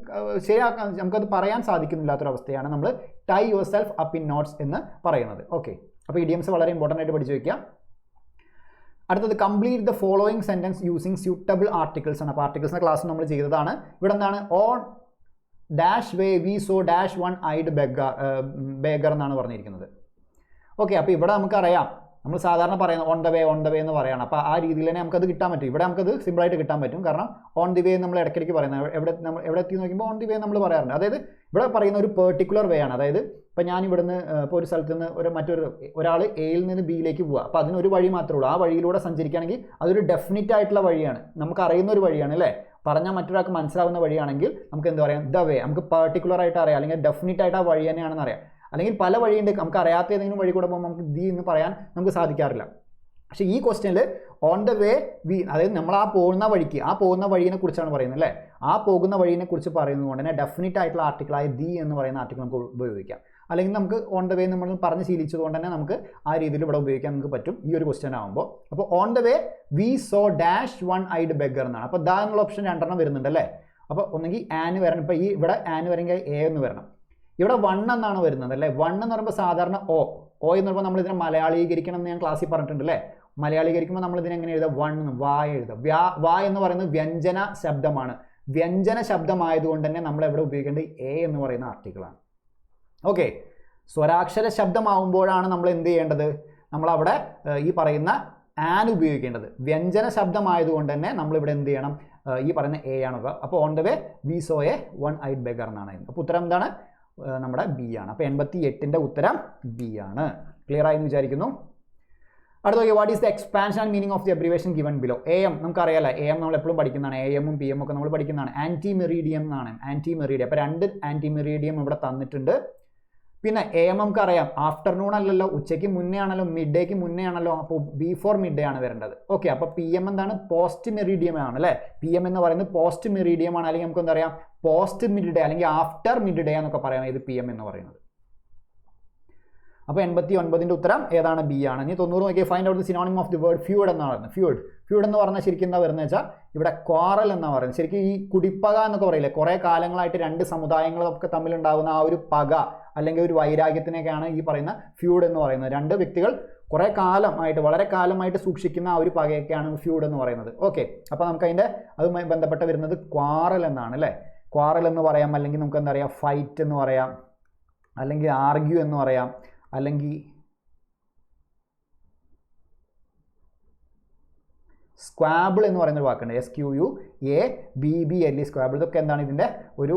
ശരിയാക്കാൻ, നമുക്കത് പറയാൻ സാധിക്കുന്നില്ലാത്തൊരവസ്ഥയാണ് നമ്മൾ tie yourself up in knots എന്ന് പറയുന്നത്. ഓക്കെ, അപ്പോൾ ഇഡിയംസ് വളരെ ഇമ്പോർട്ടൻ്റ് ആയിട്ട് പഠിച്ചു വയ്ക്കുക. അടുത്തത് complete the following sentence using suitable articles ആണ്. അപ്പോൾ ആർട്ടിക്കിൾസിൻ്റെ ക്ലാസ് നമ്മൾ ചെയ്തതാണ്. ഇവിടെ എന്താണ്, on dash way we saw dash one eyed beggar എന്നാണ് പറഞ്ഞിരിക്കുന്നത്. ഓക്കെ, അപ്പോൾ ഇവിടെ നമുക്കറിയാം, നമ്മൾ സാധാരണ പറയുന്നത് ഓൺ ദ വേ എന്ന് പറയുകയാണ്. അപ്പോൾ ആ രീതിയിൽ തന്നെ നമുക്കത് കിട്ടാൻ പറ്റും. ഇവിടെ നമുക്കത് സിമ്പിളായിട്ട് കിട്ടാൻ പറ്റും, കാരണം ഓൺ ദി വേ നമ്മൾ ഇടയ്ക്കിടയ്ക്ക് പറയുന്നത്, എവിടെ എത്തി നോക്കുമ്പോൾ ഓൺ ദി വേ നമ്മൾ പറയാറുണ്ട്. അതായത് ഇവിടെ പറയുന്ന ഒരു പെർട്ടിക്കുലർ വേ ആണ്. അതായത് ഇപ്പോൾ ഞാൻ ഇവിടുന്ന് ഇപ്പോൾ ഒരു സ്ഥലത്ത് നിന്ന് ഒരാൾ എയിൽ നിന്ന് ബിയിലേക്ക് പോവുക, അപ്പോൾ അതിനൊരു വഴി മാത്രമേ ഉള്ളൂ. ആ വഴിയിലൂടെ സഞ്ചരിക്കുകയാണെങ്കിൽ അതൊരു ഡെഫിനിറ്റ് ആയിട്ടുള്ള വഴിയാണ്, നമുക്ക് അറിയുന്ന ഒരു വഴിയാണ് അല്ലേ. പറഞ്ഞാൽ മറ്റൊരാൾക്ക് മനസ്സിലാവുന്ന വഴിയാണെങ്കിൽ നമുക്ക് എന്താ പറയാം, ദ വേ, നമുക്ക് പെർട്ടിക്കുലർ ആയിട്ട് അറിയാം, അല്ലെങ്കിൽ ഡെഫിനിറ്റ് ആയിട്ട് ആ വഴി തന്നെയാണെന്ന് അറിയാം. അല്ലെങ്കിൽ പല വഴിയുണ്ട്, നമുക്ക് അറിയാത്ത ഏതെങ്കിലും വഴി കൂടെ പോകുമ്പോൾ നമുക്ക് ദി എന്ന് പറയാൻ നമുക്ക് സാധിക്കാറില്ല. പക്ഷേ ഈ ക്വസ്റ്റ്യനിൽ ഓൺ ദ വേ വി, അതായത് നമ്മൾ ആ പോകുന്ന വഴിയെ കുറിച്ചാണ് പറയുന്നത് അല്ലേ. ആ പോകുന്ന വഴിയെ കുറിച്ച് പറയുന്നത് കൊണ്ട് തന്നെ ഡെഫിനിറ്റ് ആയിട്ടുള്ള ആർട്ടിക്കിളായ ദി എന്ന് പറയുന്ന ആർട്ടിക്കിൾ നമുക്ക് ഉപയോഗിക്കാം. അല്ലെങ്കിൽ നമുക്ക് ഓൺ ദ വേ നമ്മൾ പറഞ്ഞ് ശീലിച്ചത് കൊണ്ട് തന്നെ നമുക്ക് ആ രീതിയിൽ ഇവിടെ ഉപയോഗിക്കാൻ നമുക്ക് പറ്റും ഈ ഒരു ക്വസ്റ്റ്യൻ ആകുമ്പോൾ. അപ്പോൾ on the way we saw dash one ഐഡ് beggar എന്നാണ്. അപ്പോൾ ദ എന്നുള്ള ഓപ്ഷൻ 2 വരുന്നുണ്ട് അല്ലേ. അപ്പോൾ ഒന്നെങ്കിൽ ആന് വരണം, ഇപ്പോൾ ഇവിടെ ആന് വരെങ്കിൽ എ എന്ന് വരണം. ഇവിടെ 1 എന്നാണ് വരുന്നത് അല്ലേ. 1 എന്ന് പറയുമ്പോൾ സാധാരണ ഓ എന്ന് പറയുമ്പോൾ നമ്മൾ ഇതിനെ മലയാളീകരിക്കണം എന്ന് ഞാൻ ക്ലാസ്സിൽ പറഞ്ഞിട്ടുണ്ട് അല്ലേ. മലയാളീകരിക്കുമ്പോൾ നമ്മൾ ഇതിനെ എങ്ങനെ എഴുതാം, 1 വാ എഴുതാം. വാ എന്ന് പറയുന്നത് വ്യഞ്ജന ശബ്ദമാണ്. വ്യഞ്ജന ശബ്ദമായതുകൊണ്ട് തന്നെ നമ്മൾ എവിടെ ഉപയോഗിക്കേണ്ടത് എ എന്ന് പറയുന്ന ആർട്ടിക്കിളാണ്. ഓക്കെ, സ്വരാക്ഷര ശബ്ദമാവുമ്പോഴാണ് നമ്മൾ എന്ത് ചെയ്യേണ്ടത്, നമ്മളവിടെ ഈ പറയുന്ന ആൻ ഉപയോഗിക്കേണ്ടത്. വ്യഞ്ജന ശബ്ദമായതുകൊണ്ട് തന്നെ നമ്മളിവിടെ എന്ത് ചെയ്യണം, ഈ പറയുന്ന എ ആണ്. അപ്പോൾ on the way we so A one ഐഡ് beggar എന്നാണ്. അപ്പോൾ ഉത്തരം എന്താണ്, നമ്മുടെ ബി ആണ്. അപ്പോൾ 88ൻ്റെ ഉത്തരം ബി ആണ്. ക്ലിയർ ആയി എന്ന് വിചാരിക്കുന്നു. അടുത്ത നോക്കിയാൽ what is the expansion and meaning of the abbreviation given below. AM നമുക്കറിയാലോ, AM നമ്മൾ എപ്പോഴും പഠിക്കുന്നതാണ്. AM-ഉം PM ഒക്കെ നമ്മൾ പഠിക്കുന്നതാണ്. ആൻറ്റി മെറീഡിയം എന്നാണ്, ആൻറ്റി മെറീഡിയം. അപ്പോൾ 2 ആൻറ്റി മെറീഡിയം ഇവിടെ തന്നിട്ടുണ്ട്. പിന്നെ AM നമുക്കറിയാം ആഫ്റ്റർനൂൺ അല്ലല്ലോ, ഉച്ചയ്ക്ക് മുന്നേ ആണല്ലോ, മിഡ് ഡേക്ക് മുന്നേ ആണല്ലോ. അപ്പോൾ ബിഫോർ മിഡ് ഡേ ആണ് വരേണ്ടത്. ഓക്കെ, അപ്പോൾ PM എന്താണ്, പോസ്റ്റ് മെറീഡിയം ആണ് അല്ലേ. PM എന്ന് പറയുന്നത് പോസ്റ്റ് മെറീഡിയം ആണ്, അല്ലെങ്കിൽ നമുക്ക് എന്താ പറയാം, പോസ്റ്റ് മിഡ് ഡേ അല്ലെങ്കിൽ ആഫ്റ്റർ മിഡ് ഡേ എന്നൊക്കെ പറയാം ഇത് PM എന്ന് പറയുന്നത്. അപ്പോൾ 89ൻ്റെ ഉത്തരം ഏതാണ്? ബി ആണ്. ഇനി 90 നോക്കിയാൽ find out the synonym of the word ഫ്യൂഡ് എന്നാണ് പറയുന്നത്. ഫ്യൂഡ് എന്ന് പറഞ്ഞാൽ ശരിക്കും എന്താ വരുന്നത് വെച്ചാൽ ഇവിടെ ക്വാറൽ എന്നാണ് പറയുന്നത്. ശരിക്കും ഈ കുടിപ്പക എന്നൊക്കെ പറയില്ലേ, കുറേ കാലങ്ങളായിട്ട് രണ്ട് സമുദായങ്ങളൊക്കെ തമ്മിലുണ്ടാകുന്ന ആ ഒരു പക അല്ലെങ്കിൽ ഒരു വൈരാഗ്യത്തിനൊക്കെയാണ് ഈ പറയുന്ന ഫ്യൂഡ് എന്ന് പറയുന്നത്. രണ്ട് വ്യക്തികൾ കുറേ കാലമായിട്ട് വളരെ കാലമായിട്ട് സൂക്ഷിക്കുന്ന ആ ഒരു പകയൊക്കെയാണ് ഫ്യൂഡ് എന്ന് പറയുന്നത്. ഓക്കെ, അപ്പോൾ നമുക്ക് അതിൻ്റെ അതുമായി ബന്ധപ്പെട്ട് വരുന്നത് ക്വാറൽ എന്നാണ് അല്ലേ. ക്വാറൽ എന്ന് പറയാം, അല്ലെങ്കിൽ നമുക്ക് എന്താ പറയുക ഫൈറ്റ് എന്ന് പറയാം, അല്ലെങ്കിൽ ആർഗ്യൂ എന്ന് പറയാം, അല്ലെങ്കിൽ സ്ക്വാബിൾ എന്ന് പറയുന്നൊരു വാക്കുണ്ട്, SQUABBLE സ്ക്വാബിൾ. ഇതൊക്കെ എന്താണ് ഇതിൻ്റെ ഒരു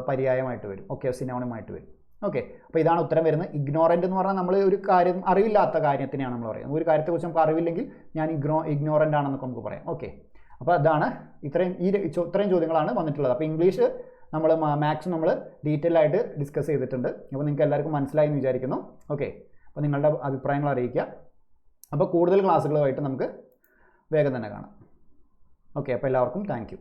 പര്യായമായിട്ട് വരും. ഓക്കെ, സിനോണിമായിട്ട് വരും. ഓക്കെ, അപ്പോൾ ഇതാണ് ഉത്തരം വരുന്നത്. ഇഗ്നോറൻ്റ് എന്ന് പറഞ്ഞാൽ നമ്മൾ ഒരു കാര്യം അറിവില്ലാത്ത കാര്യത്തിനെയാണ് നമ്മൾ പറയുന്നത്. ഒരു കാര്യത്തെക്കുറിച്ച് നമുക്ക് അറിവില്ലെങ്കിൽ ഞാൻ ഇഗ്നോറൻ്റ് ആണെന്നൊക്കെ നമുക്ക് പറയാം. ഓക്കെ, അപ്പോൾ അതാണ് ഇത്രയും ചോദ്യങ്ങളാണ് വന്നിട്ടുള്ളത്. അപ്പോൾ ഇംഗ്ലീഷ് നമ്മൾ മാത്സ് നമ്മൾ ഡീറ്റെയിൽ ആയിട്ട് ഡിസ്കസ് ചെയ്തിട്ടുണ്ട്. അപ്പോൾ നിങ്ങൾക്ക് എല്ലാവർക്കും മനസ്സിലായി എന്ന് വിചാരിക്കുന്നു. ഓക്കെ, അപ്പോൾ നിങ്ങളുടെ അഭിപ്രായങ്ങൾ അറിയിക്കുക. അപ്പോൾ കൂടുതൽ ക്ലാസ്സുകളുമായിട്ട് നമുക്ക് വേഗം തന്നെ കാണാം. ഓക്കെ, അപ്പോൾ എല്ലാവർക്കും താങ്ക് യു.